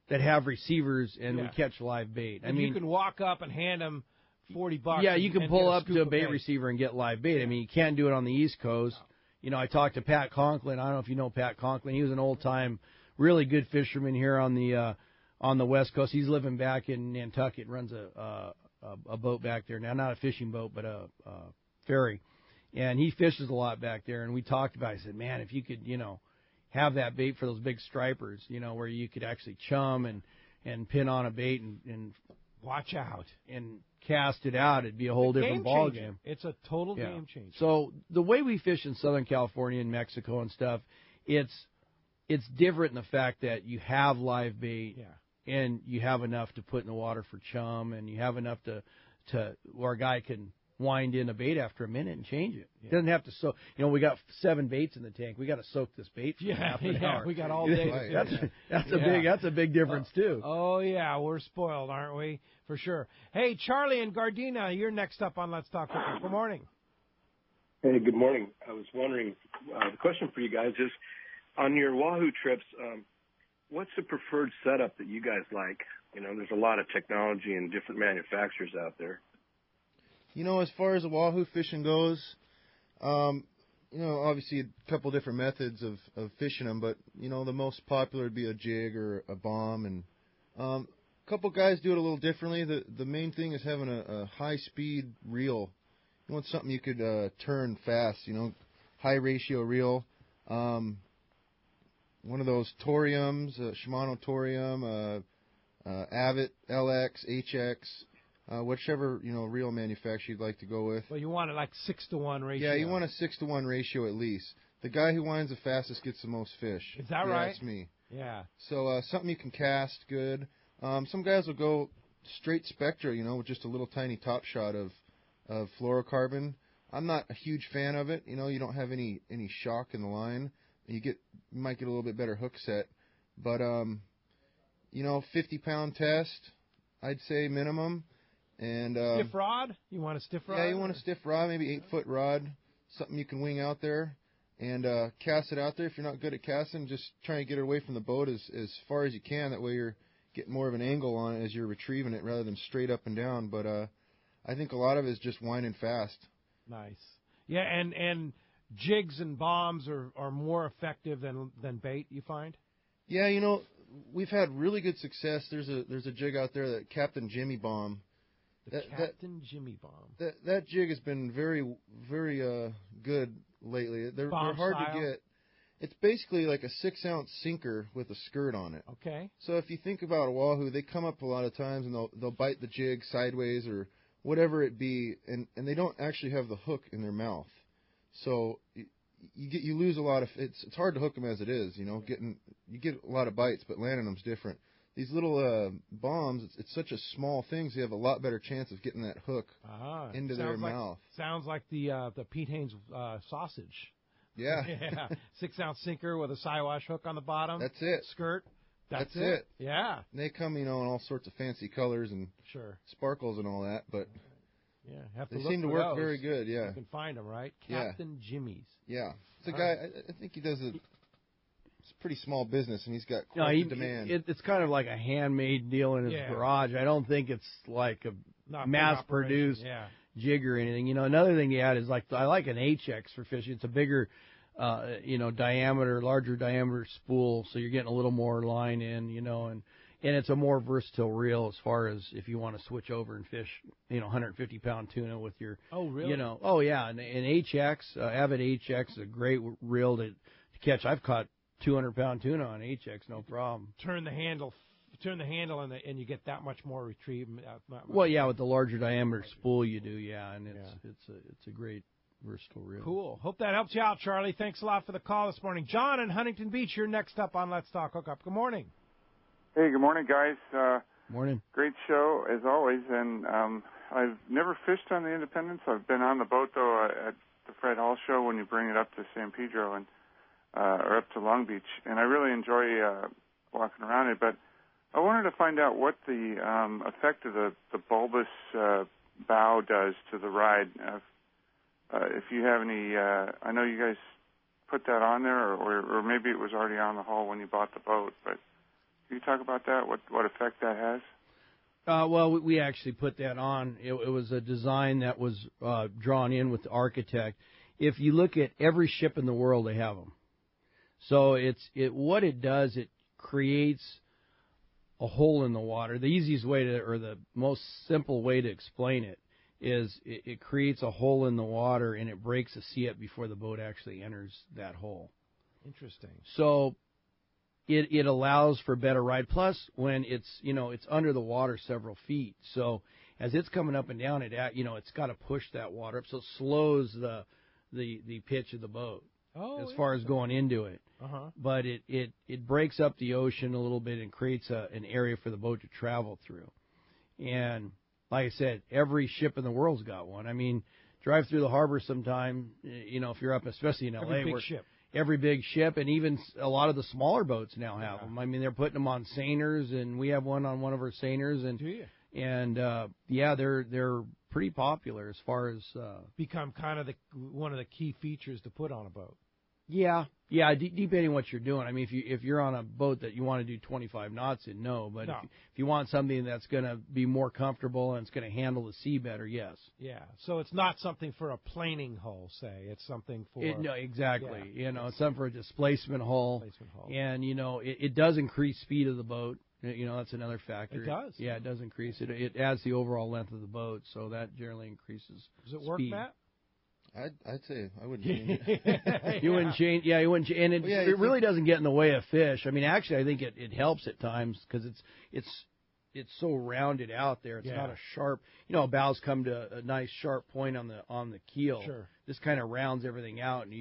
[SPEAKER 4] that have receivers, and we catch live bait.
[SPEAKER 2] And you can walk up and hand them $40.
[SPEAKER 4] Yeah, you can pull up to a bait
[SPEAKER 2] bait
[SPEAKER 4] receiver and get live bait. I mean, you can't do it on the East Coast. You know, I talked to Pat Conklin. I don't know if you know Pat Conklin. He was an old-time, really good fisherman here on the West Coast. He's living back in Nantucket, runs a boat back there now, not a fishing boat, but a ferry. And he fishes a lot back there. And we talked about it. I said, man, if you could, you know, have that bait for those big stripers, you know, where you could actually chum and pin on a bait and
[SPEAKER 2] watch out
[SPEAKER 4] and cast it out, it'd be a whole different ball game.
[SPEAKER 2] It's a total game changer.
[SPEAKER 4] So the way we fish in Southern California and Mexico and stuff, it's different in the fact that you have live bait and you have enough to put in the water for chum, and you have enough to where a guy can wind in a bait after a minute and change it. It doesn't have to soak. You know, we got 7 baits in the tank. We got to soak this bait for half an hour.
[SPEAKER 2] We got all day.
[SPEAKER 4] That's a big difference too.
[SPEAKER 2] Oh yeah, we're spoiled, aren't we? For sure. Hey, Charlie and Gardena, you're next up on Let's Talk Hookup. Good morning.
[SPEAKER 14] Hey, good morning. I was wondering, the question for you guys is, on your Wahoo trips, what's the preferred setup that you guys like? You know, there's a lot of technology and different manufacturers out there.
[SPEAKER 5] You know, as far as the Wahoo fishing goes, you know, obviously a couple different methods of fishing them, but, you know, the most popular would be a jig or a bomb, and a couple guys do it a little differently. The main thing is having a high-speed reel. You want something you could turn fast, you know, high-ratio reel. One of those Toriums, Shimano Torium, Avid, LX, HX, whichever, you know, reel manufacturer you'd like to go with.
[SPEAKER 2] Well, you want it like 6-to-1 ratio.
[SPEAKER 5] Yeah, you want a 6-to-1 ratio at least. The guy who winds the fastest gets the most fish.
[SPEAKER 2] Is that right?
[SPEAKER 5] That's me.
[SPEAKER 2] Yeah.
[SPEAKER 5] So something you can cast good. Some guys will go straight Spectra, you know, with just a little tiny top shot of fluorocarbon. I'm not a huge fan of it. You know, you don't have any shock in the line. You might get a little bit better hook set. But, you know, 50-pound test, I'd say minimum. And
[SPEAKER 2] stiff rod? You want a stiff rod?
[SPEAKER 5] Yeah, you want a stiff rod, maybe 8-foot rod, something you can wing out there, and cast it out there. If you're not good at casting, just try and get it away from the boat as far as you can. That way you're getting more of an angle on it as you're retrieving it rather than straight up and down. But I think a lot of it is just winding fast.
[SPEAKER 2] Nice. Yeah, and jigs and bombs are more effective than bait, you find?
[SPEAKER 5] Yeah, you know, we've had really good success. There's a jig out there, that Captain Jimmy Bomb.
[SPEAKER 2] Captain Jimmy Bomb.
[SPEAKER 5] That jig has been very, very good lately. They're hard
[SPEAKER 2] style?
[SPEAKER 5] to get. It's basically like a 6-ounce sinker with a skirt on it.
[SPEAKER 2] Okay.
[SPEAKER 5] So if you think about a wahoo, they come up a lot of times and they'll bite the jig sideways or whatever it be, and they don't actually have the hook in their mouth. So you lose a lot of. It's hard to hook them as it is. You know, you get a lot of bites, but landing them's different. These little bombs, it's such a small thing, so you have a lot better chance of getting that hook into their mouth.
[SPEAKER 2] Sounds like the Pete Haynes sausage.
[SPEAKER 5] Yeah.
[SPEAKER 2] Yeah. 6-ounce sinker with a Siwash hook on the bottom.
[SPEAKER 5] That's it.
[SPEAKER 2] Skirt. That's
[SPEAKER 5] it.
[SPEAKER 2] Yeah.
[SPEAKER 5] And they come, you know, in all sorts of fancy colors and sparkles and all that, but
[SPEAKER 2] have to
[SPEAKER 5] they
[SPEAKER 2] look
[SPEAKER 5] seem to
[SPEAKER 2] for
[SPEAKER 5] work
[SPEAKER 2] those.
[SPEAKER 5] very good. Yeah.
[SPEAKER 2] You can find them, right? Captain Jimmy's.
[SPEAKER 5] Yeah. It's a guy. I think he does It's a pretty small business, and he's got quite the demand.
[SPEAKER 4] It's kind of like a handmade deal in his garage. I don't think it's like a mass-produced jig or anything. You know, another thing you add is I like an HX for fishing. It's a bigger, diameter, larger diameter spool, so you're getting a little more line in, you know, and it's a more versatile reel as far as if you want to switch over and fish, 150-pound tuna with your.
[SPEAKER 2] Oh, really?
[SPEAKER 4] And HX, Avid HX is a great reel to catch. I've caught 200-pound tuna on HX, no problem.
[SPEAKER 2] Turn the handle, and you get that much more retrieve.
[SPEAKER 4] With the larger diameter spool you do, and it's a great versatile reel.
[SPEAKER 2] Cool. Hope that helps you out, Charlie. Thanks a lot for the call this morning. John in Huntington Beach, you're next up on Let's Talk Hookup. Good morning.
[SPEAKER 15] Hey, good morning, guys.
[SPEAKER 4] Morning.
[SPEAKER 15] Great show, as always, and I've never fished on the Independence. I've been on the boat, though, at the Fred Hall show when you bring it up to San Pedro and or up to Long Beach, and I really enjoy walking around it. But I wanted to find out what the effect of the bulbous bow does to the ride. If you have any, I know you guys put that on there, or maybe it was already on the hull when you bought the boat. But Can you talk about that? What effect that has?
[SPEAKER 4] Well, we actually put that on. It was a design that was drawn in with the architect. If you look at every ship in the world, they have them. So what it does, it creates a hole in the water. The easiest way to, or the most simple way to explain it is it creates a hole in the water and it breaks the sea up before the boat actually enters that hole.
[SPEAKER 2] Interesting.
[SPEAKER 4] So it allows for better ride. Plus, when it's under the water several feet, so as it's coming up and down, it's got to push that water up, so it slows the pitch of the boat as far as going into it.
[SPEAKER 2] Uh-huh.
[SPEAKER 4] But it breaks up the ocean a little bit and creates an area for the boat to travel through. And like I said, every ship in the world's got one. I mean, drive through the harbor sometime, if you're up, especially in L.A. Every big ship, and even a lot of the smaller boats now have them. I mean, they're putting them on seiners, and we have one on one of our seiners. And,
[SPEAKER 2] do you?
[SPEAKER 4] And they're pretty popular as far as
[SPEAKER 2] become kind of one of the key features to put on a boat.
[SPEAKER 4] Yeah, depending on what you're doing. I mean, if you're on a boat that you want to do 25 knots in, no. But if you want something that's going to be more comfortable and it's going to handle the sea better, yes.
[SPEAKER 2] Yeah, so it's not something for a planing hull, say. It's something for...
[SPEAKER 4] No, exactly.
[SPEAKER 2] Yeah.
[SPEAKER 4] It's something for a displacement hull. And, it does increase speed of the boat. That's another factor.
[SPEAKER 2] It does?
[SPEAKER 4] Yeah, it does increase. It adds the overall length of the boat, so that generally increases
[SPEAKER 2] Does it work,
[SPEAKER 4] speed.
[SPEAKER 2] Matt?
[SPEAKER 5] I'd say I wouldn't change it.
[SPEAKER 4] You wouldn't change. Yeah, you wouldn't. And it really doesn't get in the way of fish. I mean, actually, I think it helps at times because it's so rounded out there. It's not a sharp. Bows come to a nice sharp point on the keel.
[SPEAKER 2] Sure.
[SPEAKER 4] This kind of rounds everything out, and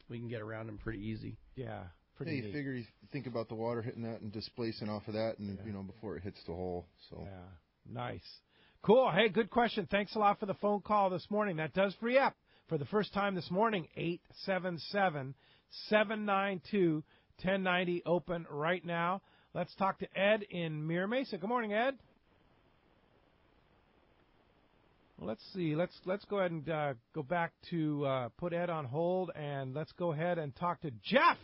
[SPEAKER 4] we can get around them pretty easy.
[SPEAKER 2] Yeah.
[SPEAKER 5] You figure you think about the water hitting that and displacing off of that, and before it hits the hole. So
[SPEAKER 2] yeah, nice, cool. Hey, good question. Thanks a lot for the phone call this morning. That does free up. For the first time this morning, 877-792-1090 open right now. Let's talk to Ed in Mira Mesa. Good morning, Ed. Well, let's see. Let's go ahead and go back to put Ed on hold, and let's go ahead and talk to Jeff.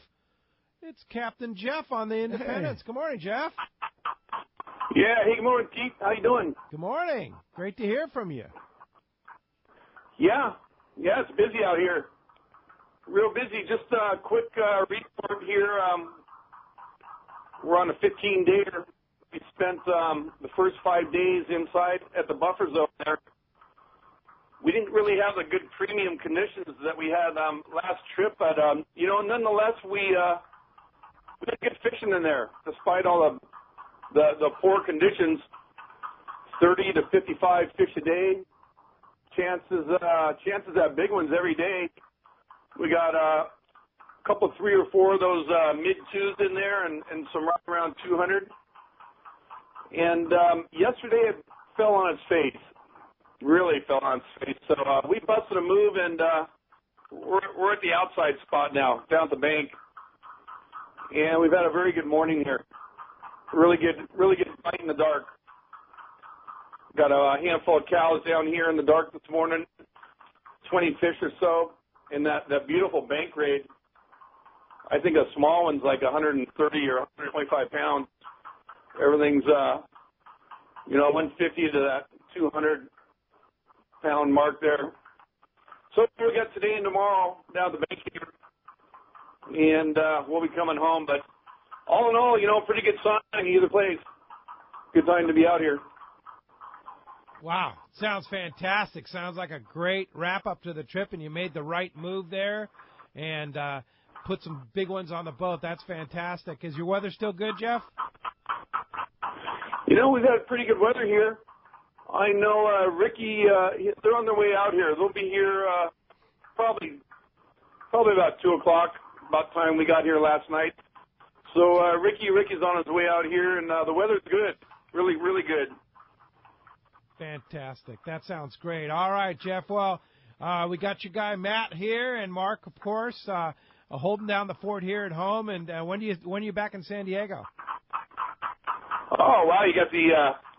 [SPEAKER 2] It's Captain Jeff on the Independence. Good morning, Jeff.
[SPEAKER 16] Yeah. Hey, good morning, Keith. How you doing?
[SPEAKER 2] Good morning. Great to hear from you.
[SPEAKER 16] Yeah, it's busy out here. Real busy. Just a quick report here. We're on a 15-dayer. We spent the first 5 days inside at the buffer zone there. We didn't really have the good premium conditions that we had last trip, but nonetheless, we did good fishing in there, despite all the poor conditions. 30 to 55 fish a day. Chances at big ones every day. We got a couple, 3 or 4 of those mid-twos in there and some right around 200. And yesterday it fell on its face. Really fell on its face. So we busted a move, and we're at the outside spot now, down at the bank. And we've had a very good morning here. Really good bite in the dark. Got a handful of cows down here in the dark this morning, 20 fish or so, and that beautiful bank raid. I think a small one's like 130 or 125 pounds. Everything's, 150 to that 200-pound mark there. So we got today and tomorrow down at the bank here, and we'll be coming home. But all in all, pretty good sign either place. Good time to be out here.
[SPEAKER 2] Wow, sounds fantastic. Sounds like a great wrap-up to the trip, and you made the right move there and put some big ones on the boat. That's fantastic. Is your weather still good, Jeff?
[SPEAKER 16] We've had pretty good weather here. I know Ricky, they're on their way out here. They'll be here probably about 2 o'clock, about the time we got here last night. So Ricky's on his way out here, and the weather's good, really, really good.
[SPEAKER 2] Fantastic. That sounds great. All right, Jeff. Well, we got your guy Matt here, and Mark, of course, holding down the fort here at home. And when are you back in San Diego?
[SPEAKER 16] Oh wow, you got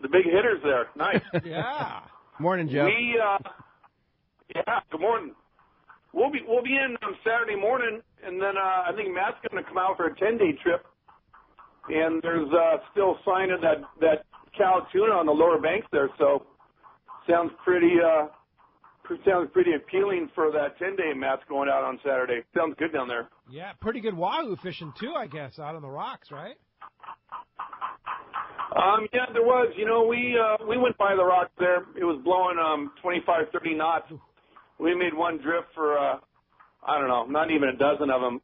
[SPEAKER 16] the big hitters there. Nice.
[SPEAKER 2] Yeah.
[SPEAKER 4] Morning, Jeff.
[SPEAKER 16] Good morning. We'll be in Saturday morning, and then I think Matt's going to come out for a 10-day trip. and there's still sign of that cow tuna on the lower banks there. So sounds pretty appealing for that 10-day Matt's going out on Saturday. Sounds good down there.
[SPEAKER 2] Yeah, pretty good wahoo fishing too, I guess, out on the rocks, right?
[SPEAKER 16] Yeah, there was. You know, we went by the rocks there. It was blowing 25, 30 knots. We made one drift for I don't know, not even a dozen of them,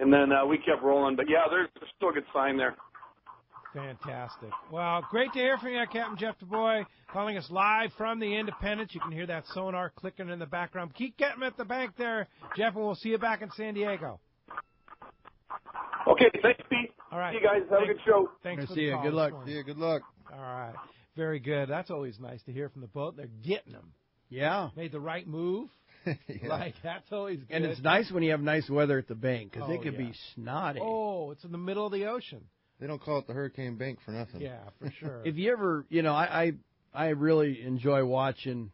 [SPEAKER 16] and then we kept rolling. But yeah, there's still a good sign there.
[SPEAKER 2] Fantastic. Well, great to hear from you, Captain Jeff DuBois, calling us live from the Independence. You can hear that sonar clicking in the background. Keep getting at the bank there, Jeff, and we'll see you back in San Diego.
[SPEAKER 16] Okay, thanks, Pete.
[SPEAKER 2] All right.
[SPEAKER 16] See you guys. Have a good show.
[SPEAKER 2] Thanks for
[SPEAKER 4] See
[SPEAKER 2] the
[SPEAKER 4] you.
[SPEAKER 2] call
[SPEAKER 4] Good
[SPEAKER 2] this
[SPEAKER 4] luck.
[SPEAKER 2] morning.
[SPEAKER 5] Yeah, good luck.
[SPEAKER 2] All right. Very good. That's always nice to hear from the boat. They're getting them.
[SPEAKER 4] Yeah.
[SPEAKER 2] Made the right move.
[SPEAKER 5] Yeah.
[SPEAKER 2] Like, that's always good.
[SPEAKER 4] And it's nice when you have nice weather at the bank because it could be snotty.
[SPEAKER 2] Oh, it's in the middle of the ocean.
[SPEAKER 5] They don't call it the Hurricane Bank for nothing.
[SPEAKER 2] Yeah, for sure.
[SPEAKER 4] If you ever, you know, I really enjoy watching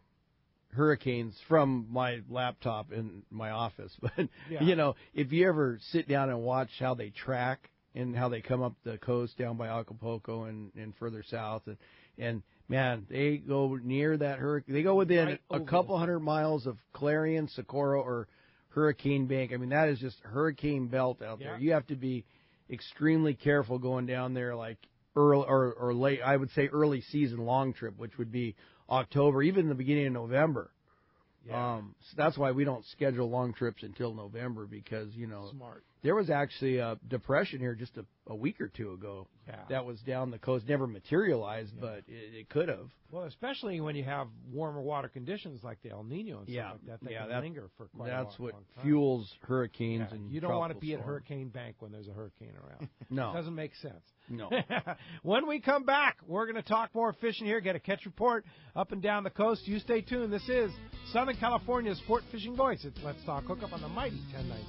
[SPEAKER 4] hurricanes from my laptop in my office. But, you know, if you ever sit down and watch how they track and how they come up the coast down by Acapulco and further south, and man, they go near that hurricane. They go within a couple hundred miles of Clarion, Socorro, or Hurricane Bank. I mean, that is just hurricane belt out there. You have to be extremely careful going down there, like early or late. I would say early season long trip, which would be October, even the beginning of November.
[SPEAKER 2] Yeah.
[SPEAKER 4] So that's why we don't schedule long trips until November because, you know,
[SPEAKER 2] Smart.
[SPEAKER 4] There was actually a depression here just a week or two ago that was down the coast. Never materialized, but it could have.
[SPEAKER 2] Well, especially when you have warmer water conditions like the El Nino and stuff like that. They can linger for quite a long time.
[SPEAKER 4] That's what fuels hurricanes and
[SPEAKER 2] you don't want to be at
[SPEAKER 4] storms.
[SPEAKER 2] Hurricane Bank when there's a hurricane around.
[SPEAKER 4] No.
[SPEAKER 2] It doesn't make sense.
[SPEAKER 4] No.
[SPEAKER 2] When we come back, we're going to talk more fishing here, get a catch report up and down the coast. You stay tuned. This is Southern California's Sport Fishing Voice. It's Let's Talk Hookup on the mighty 1090.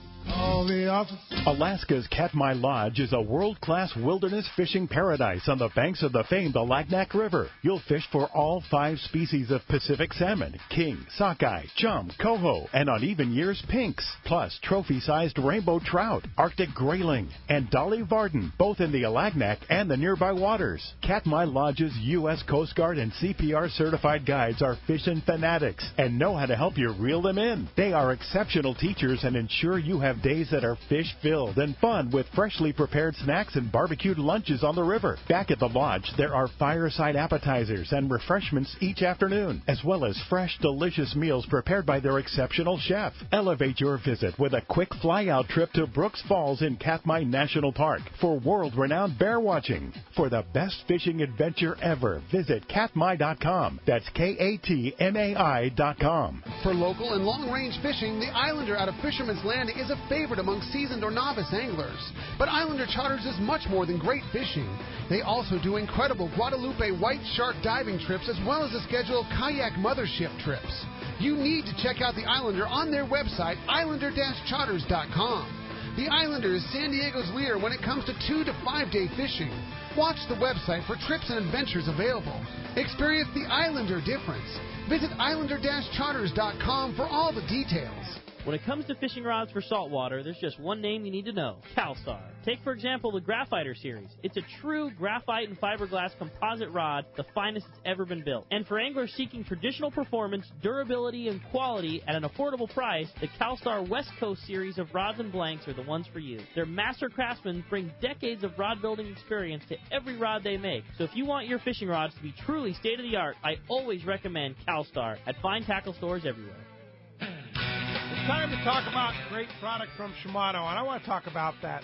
[SPEAKER 3] Alaska's Katmai Lodge is a world-class wilderness fishing paradise on the banks of the famed Alagnak River. You'll fish for all 5 species of Pacific salmon, king, sockeye, chum, coho, and on even years, pinks, plus trophy-sized rainbow trout, Arctic grayling, and Dolly Varden, both in the Alagnak and the nearby waters. Katmai Lodge's U.S. Coast Guard and CPR certified guides are fishing fanatics and know how to help you reel them in. They are exceptional teachers and ensure you have days that are fish-filled and fun with freshly prepared snacks and barbecued lunches on the river. Back at the lodge, there are fireside appetizers and refreshments each afternoon, as well as fresh, delicious meals prepared by their exceptional chef. Elevate your visit with a quick fly-out trip to Brooks Falls in Katmai National Park for world-renowned bear watching. For the best fishing adventure ever, visit katmai.com. That's KATMAI.com.
[SPEAKER 8] For local and long-range fishing, the Islander out of Fisherman's Landing is a favorite among seasoned or novice anglers. But Islander Charters is much more than great fishing. They also do incredible Guadalupe white shark diving trips as well as a schedule of kayak mothership trips. You need to check out the Islander on their website, islander-charters.com. The Islander is San Diego's leader when it comes to 2 to 5 day fishing. Watch the website for trips and adventures available. Experience the Islander difference. Visit islander-charters.com for all the details.
[SPEAKER 17] When it comes to fishing rods for saltwater, there's just one name you need to know, CalStar. Take, for example, the Graphiter series. It's a true graphite and fiberglass composite rod, the finest it's ever been built. And for anglers seeking traditional performance, durability, and quality at an affordable price, the CalStar West Coast series of rods and blanks are the ones for you. Their master craftsmen bring decades of rod building experience to every rod they make. So if you want your fishing rods to be truly state-of-the-art, I always recommend CalStar at fine tackle stores everywhere.
[SPEAKER 2] It's time to talk about great product from Shimano, and I want to talk about that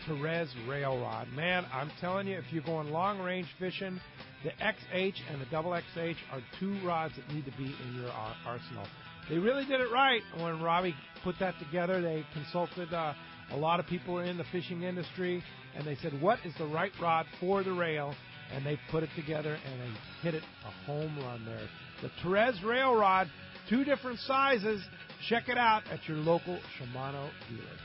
[SPEAKER 2] Therese rail rod. Man, I'm telling you, if you're going long-range fishing, the XH and the double XH are 2 rods that need to be in your arsenal. They really did it right when Robbie put that together. They consulted a lot of people in the fishing industry, and they said, what is the right rod for the rail? And they put it together, and they hit it a home run there. The Therese rail rod, 2 different sizes. Check it out at your local Shimano dealer.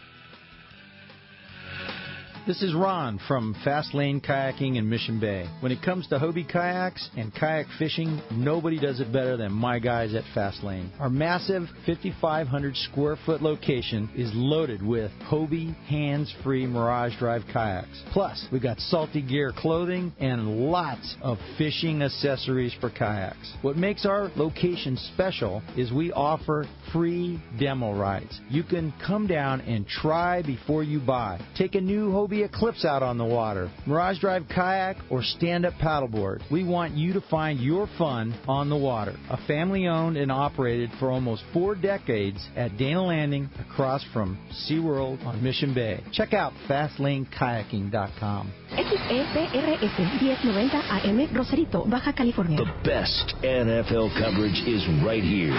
[SPEAKER 18] This is Ron from Fast Lane Kayaking in Mission Bay. When it comes to Hobie kayaks and kayak fishing, nobody does it better than my guys at Fast Lane. Our massive 5,500 square foot location is loaded with Hobie hands-free Mirage Drive kayaks. Plus, we got Salty Gear clothing and lots of fishing accessories for kayaks. What makes our location special is we offer free demo rides. You can come down and try before you buy. Take a new Hobie Eclipse out on the water, Mirage Drive kayak, or stand-up paddleboard. We want you to find your fun on the water. A family-owned and operated for almost 4 decades at Dana Landing across from SeaWorld on Mission Bay. Check out FastLaneKayaking.com.
[SPEAKER 19] XEPRS 1090 AM Rosarito, Baja California.
[SPEAKER 20] The best NFL coverage is right here.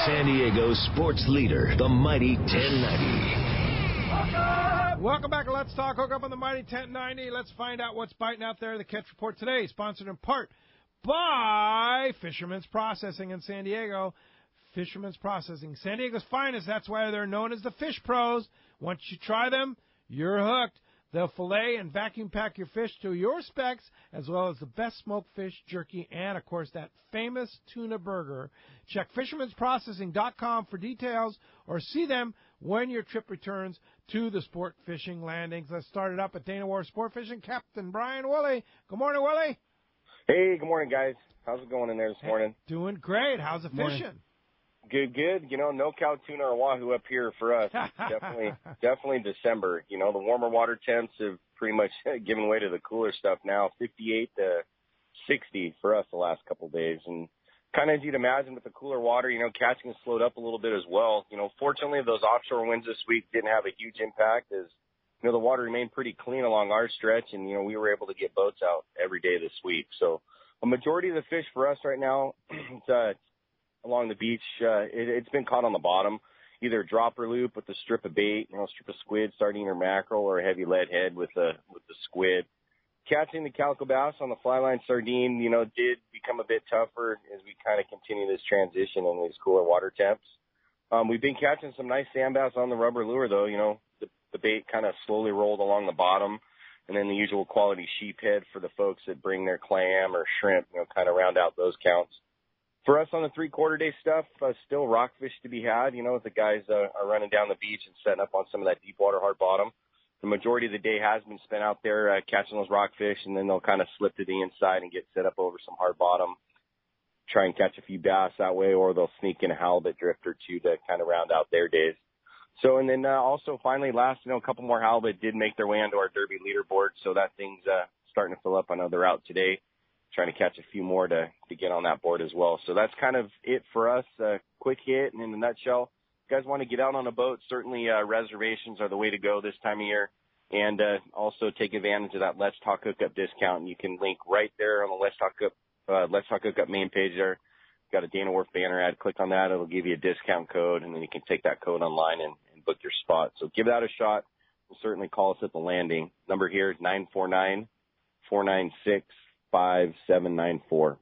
[SPEAKER 20] San Diego's sports leader, the Mighty 1090.
[SPEAKER 2] Welcome back to Let's Talk Hookup on the Mighty 1090. Let's find out what's biting out there. The Catch Report today, sponsored in part by Fisherman's Processing in San Diego. Fisherman's Processing, San Diego's finest. That's why they're known as the Fish Pros. Once you try them, you're hooked. They'll fillet and vacuum pack your fish to your specs, as well as the best smoked fish, jerky, and, of course, that famous tuna burger. Check fishermansprocessing.com for details, or see them when your trip returns to the sport fishing landings. Let's start it up at Dana Wharf Sport Fishing. Captain Brian Woolley. Good morning, Willie.
[SPEAKER 21] Hey, good morning, guys. How's it going in there this morning?
[SPEAKER 2] Doing great. How's the fishing?
[SPEAKER 21] Good. You know, no cow, tuna, or wahoo up here for us. Definitely December. You know, the warmer water temps have pretty much given way to the cooler stuff now. 58 to 60 for us the last couple of days. And kind of as you'd imagine with the cooler water, you know, catching has slowed up a little bit as well. You know, fortunately, those offshore winds this week didn't have a huge impact as, you know, the water remained pretty clean along our stretch. And, you know, we were able to get boats out every day this week. So a majority of the fish for us right now, it's along the beach, it's been caught on the bottom, either dropper loop with a strip of bait, you know, strip of squid, sardine, or mackerel, or a heavy lead head with the squid. Catching the calico bass on the fly line sardine, you know, did become a bit tougher as we kind of continue this transition in these cooler water temps. We've been catching some nice sand bass on the rubber lure, though. You know, the bait kind of slowly rolled along the bottom, and then the usual quality sheephead for the folks that bring their clam or shrimp, you know, kind of round out those counts. For us on the 3/4 day stuff, still rockfish to be had. You know, the guys are running down the beach and setting up on some of that deep water hard bottom. The majority of the day has been spent out there catching those rockfish, and then they'll kind of slip to the inside and get set up over some hard bottom, try and catch a few bass that way, or they'll sneak in a halibut drift or two to kind of round out their days. So, and then also finally last, you know, a couple more halibut did make their way onto our Derby leaderboard, so that thing's starting to fill up. I know they're out today, trying to catch a few more to get on that board as well. So that's kind of it for us. Quick hit, and in a nutshell, if you guys want to get out on a boat, certainly reservations are the way to go this time of year. And also take advantage of that Let's Talk Hookup discount. And you can link right there on the Let's Talk Hookup main page there. Got a Dana Wharf banner ad. Click on that. It'll give you a discount code, and then you can take that code online and book your spot. So give that a shot. And certainly call us at the landing. Number here is 949-496-5794.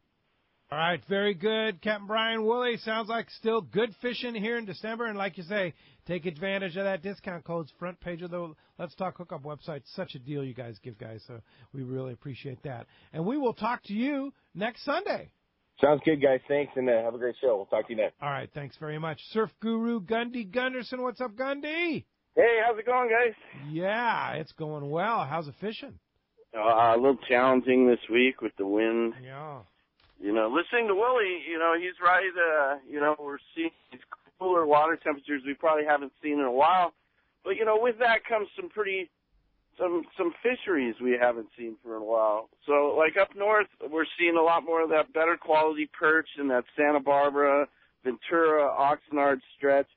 [SPEAKER 2] All right, very good. Captain Brian Woolley, sounds like still good fishing here in December. And like you say, take advantage of that discount code. Front page of the Let's Talk Hookup website. Such a deal you guys give, guys. So we really appreciate that. And we will talk to you next Sunday.
[SPEAKER 21] Sounds good, guys. Thanks, and have a great show. We'll talk to you next.
[SPEAKER 2] All right, thanks very much. Surf Guru Gundy Gunderson. What's up, Gundy?
[SPEAKER 22] Hey, how's it going, guys?
[SPEAKER 2] Yeah, it's going well. How's it fishing?
[SPEAKER 22] A little challenging this week with the wind.
[SPEAKER 2] Yeah.
[SPEAKER 22] You know, listening to Willie, you know, he's right. You know, we're seeing these cooler water temperatures we probably haven't seen in a while. But, you know, with that comes some fisheries we haven't seen for a while. So, like up north, we're seeing a lot more of that better quality perch in that Santa Barbara, Ventura, Oxnard stretch.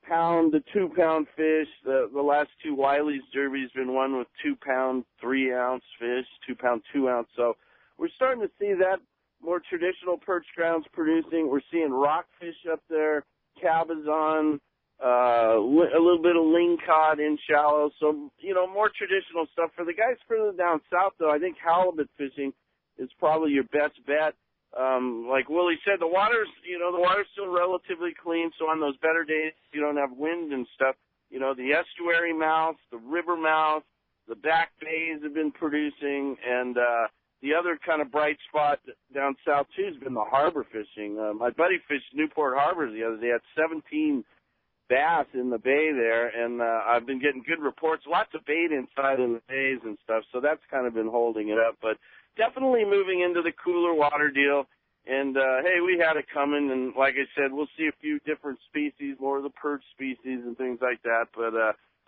[SPEAKER 22] Pound to 2 pound fish. The last two Wiley's Derby's been one with 2 pound 3 ounce fish, 2 pound 2 ounce. So we're starting to see that more traditional perch grounds producing. We're seeing rockfish up there, cabezon, a little bit of lingcod in shallow. So, you know, more traditional stuff. For the guys further down south, though, I think halibut fishing is probably your best bet. Like Willie said, the water's still relatively clean. So on those better days, you don't have wind and stuff. You know, the estuary mouths, the river mouth, the back bays have been producing, and the other kind of bright spot down south, too, has been the harbor fishing. My buddy fished Newport Harbor the other day. Had 17 bass in the bay there, and I've been getting good reports. Lots of bait inside in the bays and stuff, so that's kind of been holding it up. But definitely moving into the cooler water deal. And, hey, we had it coming, and like I said, we'll see a few different species, more of the perch species and things like that. But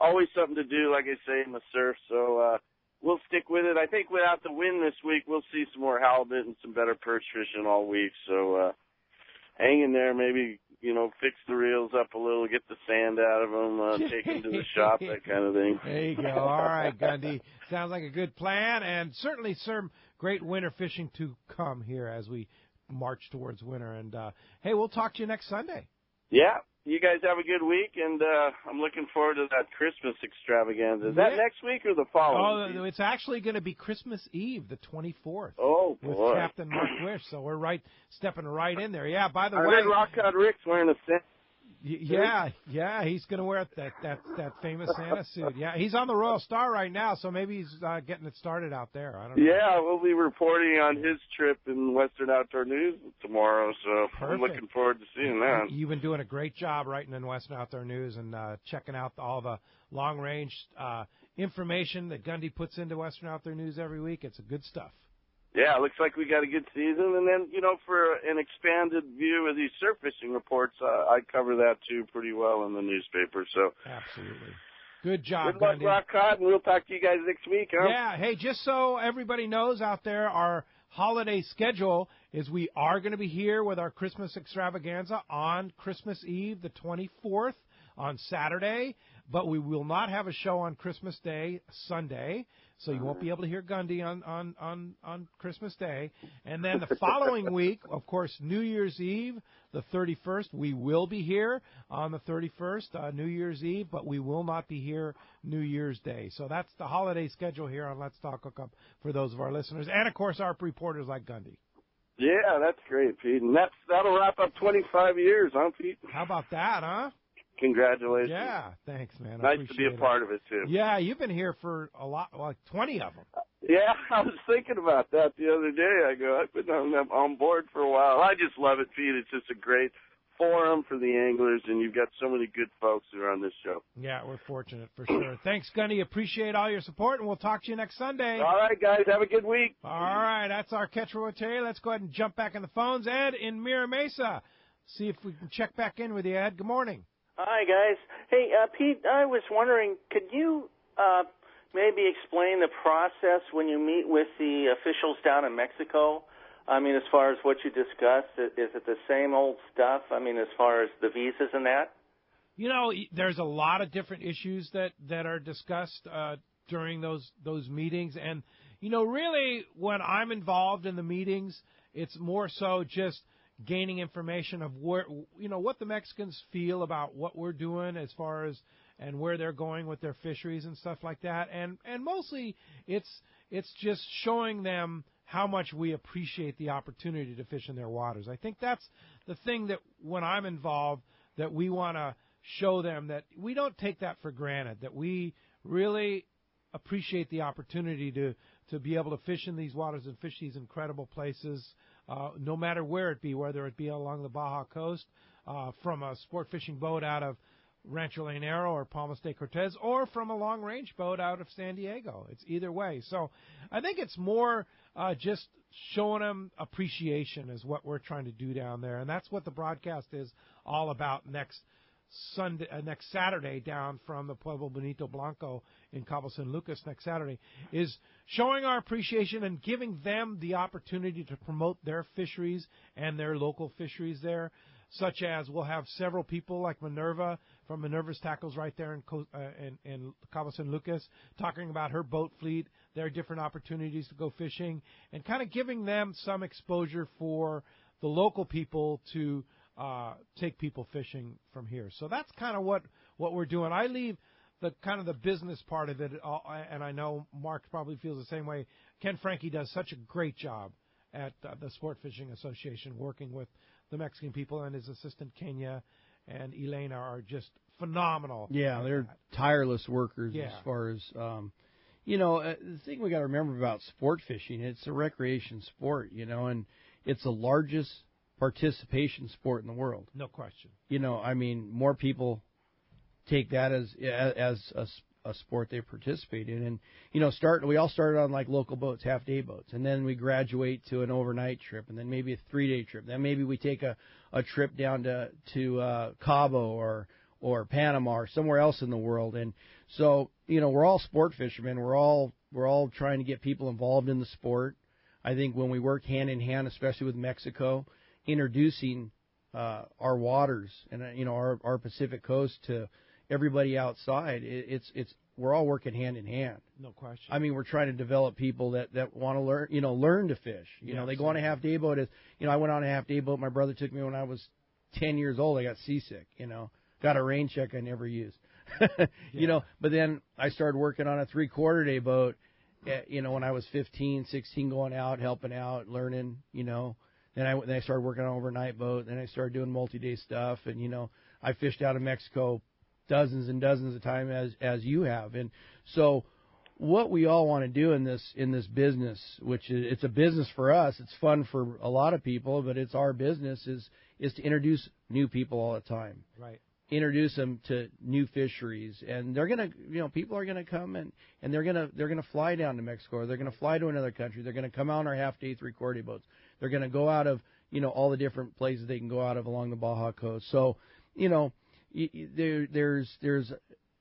[SPEAKER 22] always something to do, like I say, in the surf. So we'll stick with it. I think without the wind this week, we'll see some more halibut and some better perch fishing all week. So hang in there, maybe, fix the reels up a little, get the sand out of them, take them to the shop, that kind of thing.
[SPEAKER 2] There you go. All right, Gundy. Sounds like a good plan, and certainly some great winter fishing to come here as we march towards winter. And, hey, we'll talk to you next Sunday.
[SPEAKER 22] Yeah. You guys have a good week, and I'm looking forward to that Christmas extravaganza. Is that next week or the following?
[SPEAKER 2] Oh, it's actually going to be Christmas Eve, the 24th.
[SPEAKER 22] Oh,
[SPEAKER 2] with
[SPEAKER 22] boy.
[SPEAKER 2] Captain Mark Wish, so we're stepping right in there. Yeah, by the way.
[SPEAKER 22] I read Rock Cod Rick's wearing a Santa.
[SPEAKER 2] Yeah, he's going to wear that famous Santa suit. Yeah, he's on the Royal Star right now, so maybe he's getting it started out there. I don't know.
[SPEAKER 22] Yeah, we'll be reporting on his trip in Western Outdoor News tomorrow, so
[SPEAKER 2] Perfect.
[SPEAKER 22] I'm looking forward to seeing that.
[SPEAKER 2] You've been doing a great job writing in Western Outdoor News and checking out all the long-range information that Gundy puts into Western Outdoor News every week. It's good stuff.
[SPEAKER 22] Yeah, it looks like we got a good season. And then, for an expanded view of these surf fishing reports, I cover that, too, pretty well in the newspaper. So
[SPEAKER 2] absolutely. Good job,
[SPEAKER 22] Good luck,
[SPEAKER 2] Gundy.
[SPEAKER 22] Rock Cod, and we'll talk to you guys next week, huh?
[SPEAKER 2] Yeah, hey, just so everybody knows out there, our holiday schedule is we are going to be here with our Christmas extravaganza on Christmas Eve, the 24th, on Saturday, but we will not have a show on Christmas Day, Sunday, so you won't be able to hear Gundy on Christmas Day. And then the following week, of course, New Year's Eve, the 31st, we will be here on the 31st, New Year's Eve, but we will not be here New Year's Day. So that's the holiday schedule here on Let's Talk Hookup for those of our listeners, and, of course, our reporters like Gundy.
[SPEAKER 22] Yeah, that's great, Pete. And that'll wrap up 25 years, huh, Pete?
[SPEAKER 2] How about that, huh?
[SPEAKER 22] Congratulations.
[SPEAKER 2] Yeah, thanks, man.
[SPEAKER 22] Nice to be a part of it, too.
[SPEAKER 2] Yeah, you've been here for a lot, like 20 of them.
[SPEAKER 22] Yeah, I was thinking about that the other day. I go, I've been on board for a while. I just love it, Pete. It's just a great forum for the anglers, and you've got so many good folks who are on this show.
[SPEAKER 2] Yeah, we're fortunate for sure. Thanks, Gundy. Appreciate all your support, and we'll talk to you next Sunday.
[SPEAKER 22] All right, guys. Have a good week.
[SPEAKER 2] All right, that's our catch report today. Let's go ahead and jump back in the phones. Ed in Mira Mesa. See if we can check back in with you, Ed. Good morning.
[SPEAKER 1] Hi, guys. Hey, Pete, I was wondering, could you maybe explain the process when you meet with the officials down in Mexico? I mean, as far as what you discussed, is it the same old stuff? I mean, as far as the visas and that?
[SPEAKER 2] There's a lot of different issues that are discussed during those meetings. And, really, when I'm involved in the meetings, it's more so just gaining information of where, what the Mexicans feel about what we're doing as far as and where they're going with their fisheries and stuff like that. And mostly it's just showing them how much we appreciate the opportunity to fish in their waters. I think that's the thing that when I'm involved that we want to show them that we don't take that for granted, that we really appreciate the opportunity to be able to fish in these waters and fish these incredible places, no matter where it be, whether it be along the Baja coast, from a sport fishing boat out of Rancho Leonero or Palmas de Cortez, or from a long-range boat out of San Diego. It's either way. So I think it's more just showing them appreciation is what we're trying to do down there, and that's what the broadcast is all about next Saturday down from the Pueblo Bonito Blanco in Cabo San Lucas next Saturday, is showing our appreciation and giving them the opportunity to promote their fisheries and their local fisheries there, such as we'll have several people like Minerva from Minerva's Tackles right there in Cabo San Lucas talking about her boat fleet, their different opportunities to go fishing, and kind of giving them some exposure for the local people to take people fishing from here. So that's kind of what we're doing. I leave the kind of the business part of it, and I know Mark probably feels the same way. Ken Frankie does such a great job at the Sport Fishing Association, working with the Mexican people, and his assistant Kenya and Elena are just phenomenal.
[SPEAKER 4] Yeah, they're tireless workers as far as, the thing we got to remember about sport fishing, it's a recreation sport, and it's the largest participation sport in the world.
[SPEAKER 2] No question.
[SPEAKER 4] More people take that as a sport they participate in. And, we all started on like local boats, half-day boats, and then we graduate to an overnight trip, and then maybe a 3-day trip. Then maybe we take a trip down to Cabo or Panama or somewhere else in the world. And so, we're all sport fishermen. We're all trying to get people involved in the sport. I think when we work hand in hand, especially with Mexico, introducing our waters and our Pacific coast to everybody outside, we're all working hand in hand.
[SPEAKER 2] No question.
[SPEAKER 4] We're trying to develop people that want to learn to fish. They go on a half day boat. I went on a half day boat. My brother took me when I was 10 years old. I got seasick. Got a rain check I never used. But then I started working on a 3/4 day boat. When I was 15, 16, going out, helping out, learning. Then I started working on an overnight boat. Then I started doing multi-day stuff, and I fished out of Mexico dozens and dozens of times as you have. And so what we all want to do in this business, which is, it's a business for us, it's fun for a lot of people, but it's our business, is to introduce new people all the time.
[SPEAKER 2] Right.
[SPEAKER 4] Introduce them to new fisheries, and they're gonna, people are gonna come and they're gonna fly down to Mexico, or they're gonna fly to another country. They're gonna come out on our half-day, 3/4 day boats. They're gonna go out of, all the different places they can go out of along the Baja coast. So, there's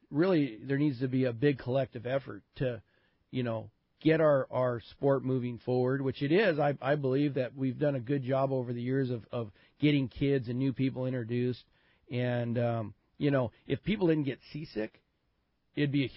[SPEAKER 4] really, there needs to be a big collective effort to, get our sport moving forward, which it is. I believe that we've done a good job over the years of getting kids and new people introduced. And, if people didn't get seasick, it'd be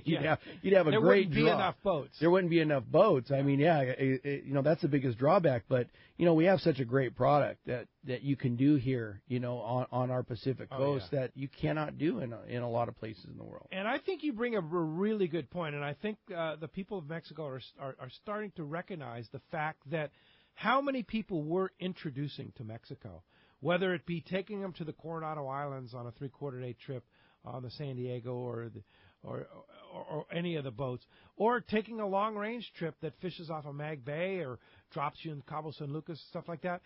[SPEAKER 4] you'd have a
[SPEAKER 2] there
[SPEAKER 4] great
[SPEAKER 2] wouldn't be
[SPEAKER 4] draw.
[SPEAKER 2] enough boats.
[SPEAKER 4] There wouldn't be enough boats. That's the biggest drawback. But, we have such a great product that you can do here, on our Pacific coast that you cannot do in a lot of places in the world.
[SPEAKER 2] And I think you bring a really good point, and I think the people of Mexico are starting to recognize the fact that how many people we're introducing to Mexico, whether it be taking them to the Coronado Islands on a 3/4 day trip on the San Diego or any of the boats, or taking a long-range trip that fishes off of Mag Bay or drops you in Cabo San Lucas, stuff like that.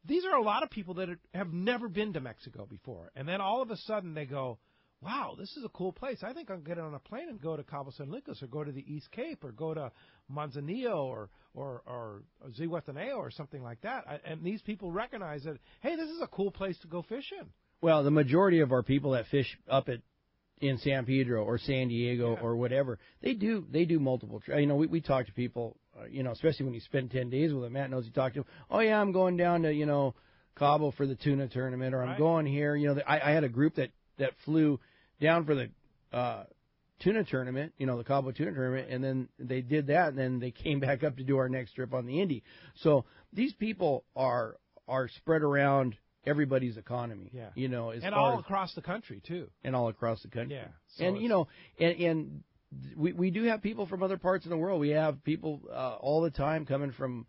[SPEAKER 2] These are a lot of people that have never been to Mexico before, and then all of a sudden they go, wow, this is a cool place. I think I'll get on a plane and go to Cabo San Lucas, or go to the East Cape, or go to Manzanillo or Zihuatanejo or something like that. And these people recognize that, hey, this is a cool place to go fishing.
[SPEAKER 4] Well, the majority of our people that fish up in San Pedro or San Diego or whatever, they do multiple trips. We talk to people, especially when you spend 10 days with them. Matt knows you talk to them. Oh yeah, I'm going down to Cabo for the tuna tournament, or I'm going here. I had a group that flew down for the tuna tournament, the Cabo tuna tournament, and then they did that, and then they came back up to do our next trip on the Indy. So these people are spread around everybody's economy.
[SPEAKER 2] Yeah.
[SPEAKER 4] And
[SPEAKER 2] all across the country too.
[SPEAKER 4] And all across the country.
[SPEAKER 2] Yeah. So
[SPEAKER 4] and we do have people from other parts of the world. We have people all the time coming from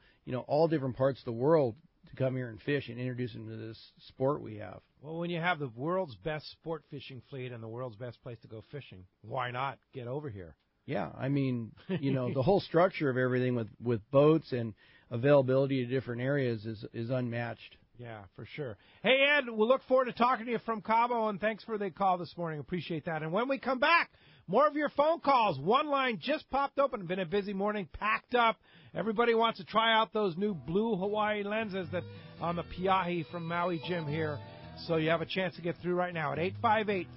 [SPEAKER 4] all different parts of the world to come here and fish and introduce them to this sport we have.
[SPEAKER 2] Well, when you have the world's best sport fishing fleet and the world's best place to go fishing, why not get over here?
[SPEAKER 4] Yeah, the whole structure of everything with boats and availability to different areas is unmatched.
[SPEAKER 2] Yeah, for sure. Hey, Ed, we'll look forward to talking to you from Cabo, and thanks for the call this morning. Appreciate that. And when we come back, more of your phone calls. One line just popped open. Been a busy morning, packed up. Everybody wants to try out those new blue Hawaii lenses that on the Piahi from Maui Jim here. So you have a chance to get through right now at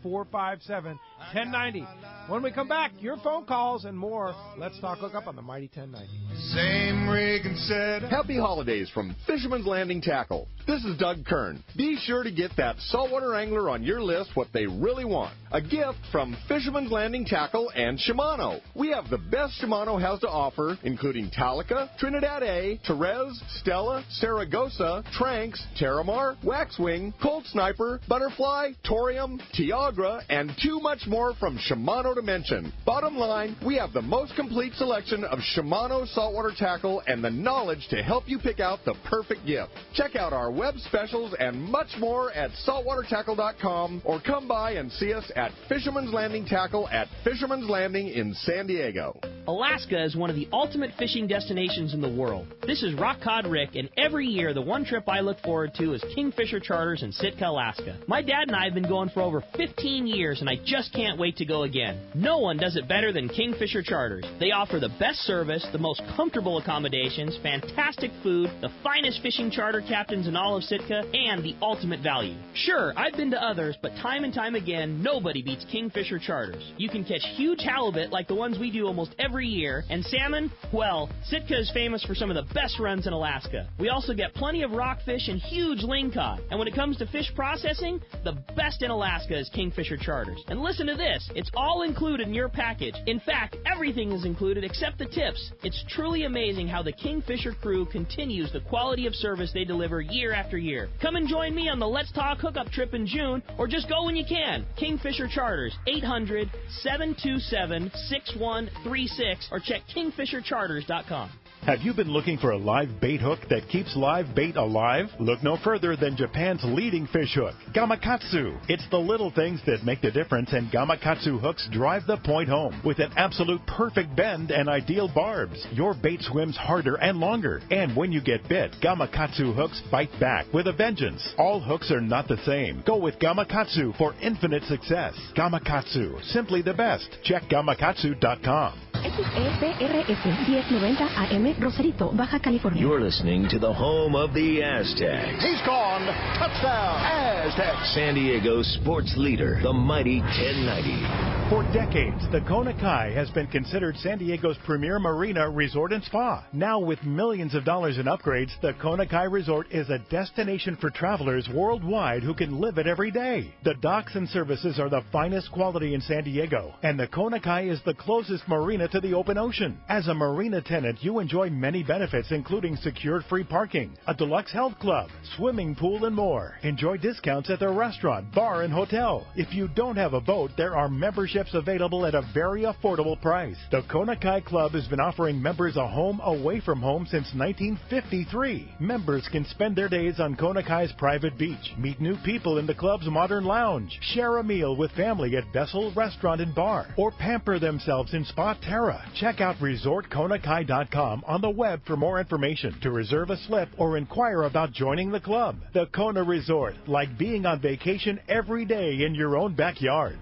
[SPEAKER 2] 858-457-1090. When we come back, your phone calls and more. Let's talk Hookup on the Mighty 1090.
[SPEAKER 6] Same rig and set. Happy holidays from Fisherman's Landing Tackle. This is Doug Kern. Be sure to get that saltwater angler on your list what they really want. A gift from Fisherman's Landing Tackle and Shimano. We have the best Shimano has to offer, including Talica, Trinidad A, Terez, Stella, Saragossa, Tranks, Terramar, Waxwing, Cold Sniper, Butterfly, Torium, Tiagra, and too much more from Shimano to mention. Bottom line, we have the most complete selection of Shimano saltwater saltwater tackle and the knowledge to help you pick out the perfect gift. Check out our web specials and much more at saltwatertackle.com or come by and see us at Fisherman's Landing Tackle at Fisherman's Landing in San Diego.
[SPEAKER 17] Alaska is one of the ultimate fishing destinations in the world. This is Rock Cod Rick, and every year the one trip I look forward to is Kingfisher Charters in Sitka, Alaska. My dad and I have been going for over 15 years, and I just can't wait to go again. No one does it better than Kingfisher Charters. They offer the best service, the most comfortable accommodations, fantastic food, the finest fishing charter captains in all of Sitka, and the ultimate value. Sure, I've been to others, but time and time again, nobody beats Kingfisher Charters. You can catch huge halibut like the ones we do almost every year, and salmon, well, Sitka is famous for some of the best runs in Alaska. We also get plenty of rockfish and huge lingcod. And when it comes to fish processing, the best in Alaska is Kingfisher Charters. And listen to this, it's all included in your package. In fact, everything is included except the tips. It's truly amazing how the Kingfisher crew continues the quality of service they deliver year after year. Come and join me on the Let's Talk Hookup trip in June, or just go when you can. Kingfisher Charters, 800-727-6136, or check kingfishercharters.com.
[SPEAKER 3] Have you been looking for a live bait hook that keeps live bait alive? Look no further than Japan's leading fish hook, Gamakatsu. It's the little things that make the difference, and Gamakatsu hooks drive the point home. With an absolute perfect bend and ideal barbs, your bait swims harder and longer. And when you get bit, Gamakatsu hooks bite back with a vengeance. All hooks are not the same. Go with Gamakatsu for infinite success. Gamakatsu, simply the best. Check Gamakatsu.com.
[SPEAKER 19] XEPRS 1090 AM Rosarito, Baja California.
[SPEAKER 20] You're listening to the home of the Aztecs.
[SPEAKER 3] He's gone. Touchdown, Aztecs.
[SPEAKER 20] San Diego sports leader, the mighty 1090.
[SPEAKER 3] For decades, the Kona Kai has been considered San Diego's premier marina, resort, and spa. Now, with millions of dollars in upgrades, the Kona Kai Resort is a destination for travelers worldwide who can live it every day. The docks and services are the finest quality in San Diego, and the Kona Kai is the closest marina to the open ocean. As a marina tenant, you enjoy many benefits, including secured free parking, a deluxe health club, swimming pool, and more. Enjoy discounts at the restaurant, bar, and hotel. If you don't have a boat, there are memberships available at a very affordable price. The Kona Kai Club has been offering members a home away from home since 1953. Members can spend their days on Kona Kai's private beach, meet new people in the club's modern lounge, share a meal with family at Bessel Restaurant and Bar, or pamper themselves in Spa Terra. Check out ResortKonakai.com on the web for more information, to reserve a slip, or inquire about joining the club. The Kona Resort, like being on vacation every day in your own backyard.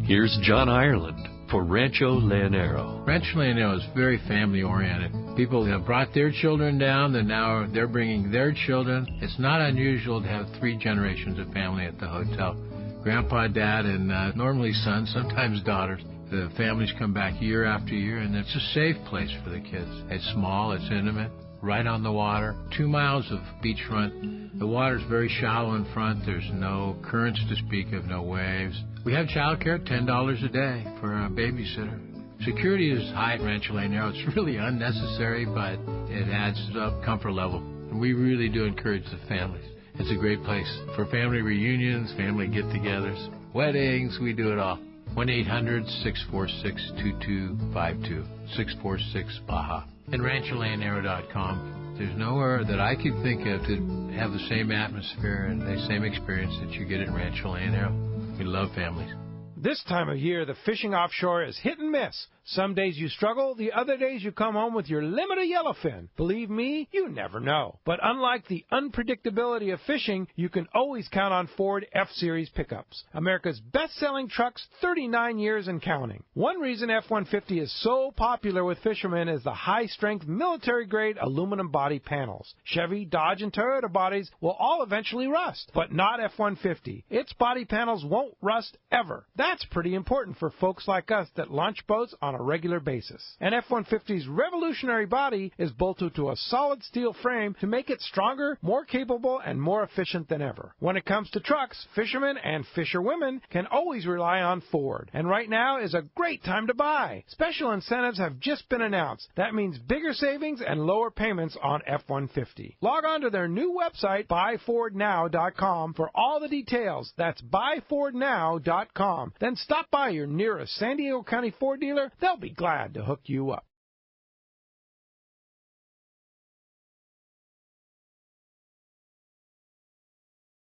[SPEAKER 11] Here's John Ireland for Rancho Leonero.
[SPEAKER 12] Rancho Leonero is very family-oriented. People have brought their children down, and now they're bringing their children. It's not unusual to have 3 generations of family at the hotel. Grandpa, Dad, and normally sons, sometimes daughters. The families come back year after year, and it's a safe place for the kids. It's small, it's intimate, right on the water, 2 miles of beachfront. The water's very shallow in front. There's no currents to speak of, no waves. We have childcare, $10 a day for a babysitter. Security is high at Rancho Leonero. It's really unnecessary, but it adds up comfort level. And we really do encourage the families. It's a great place for family reunions, family get-togethers, weddings. We do it all. 1-800-646-2252, 646-BAJA. And RanchoLeonero.com. There's nowhere that I could think of to have the same atmosphere and the same experience that you get at Rancho Leonero. We love families.
[SPEAKER 2] This time of year, the fishing offshore is hit and miss. Some days you struggle, the other days you come home with your limit of yellowfin. Believe me, you never know. But unlike the unpredictability of fishing, you can always count on Ford F-Series pickups. America's best-selling trucks, 39 years and counting. One reason F-150 is so popular with fishermen is the high-strength military-grade aluminum body panels. Chevy, Dodge, and Toyota bodies will all eventually rust, but not F-150. Its body panels won't rust ever. That's pretty important for folks like us that launch boats on a regular basis. And F-150's revolutionary body is bolted to a solid steel frame to make it stronger, more capable, and more efficient than ever. When it comes to trucks, fishermen and fisherwomen can always rely on Ford. And right now is a great time to buy. Special incentives have just been announced. That means bigger savings and lower payments on F-150. Log on to their new website, buyfordnow.com, for all the details. That's buyfordnow.com. Then stop by your nearest San Diego County Ford dealer. They'll be glad to hook you up.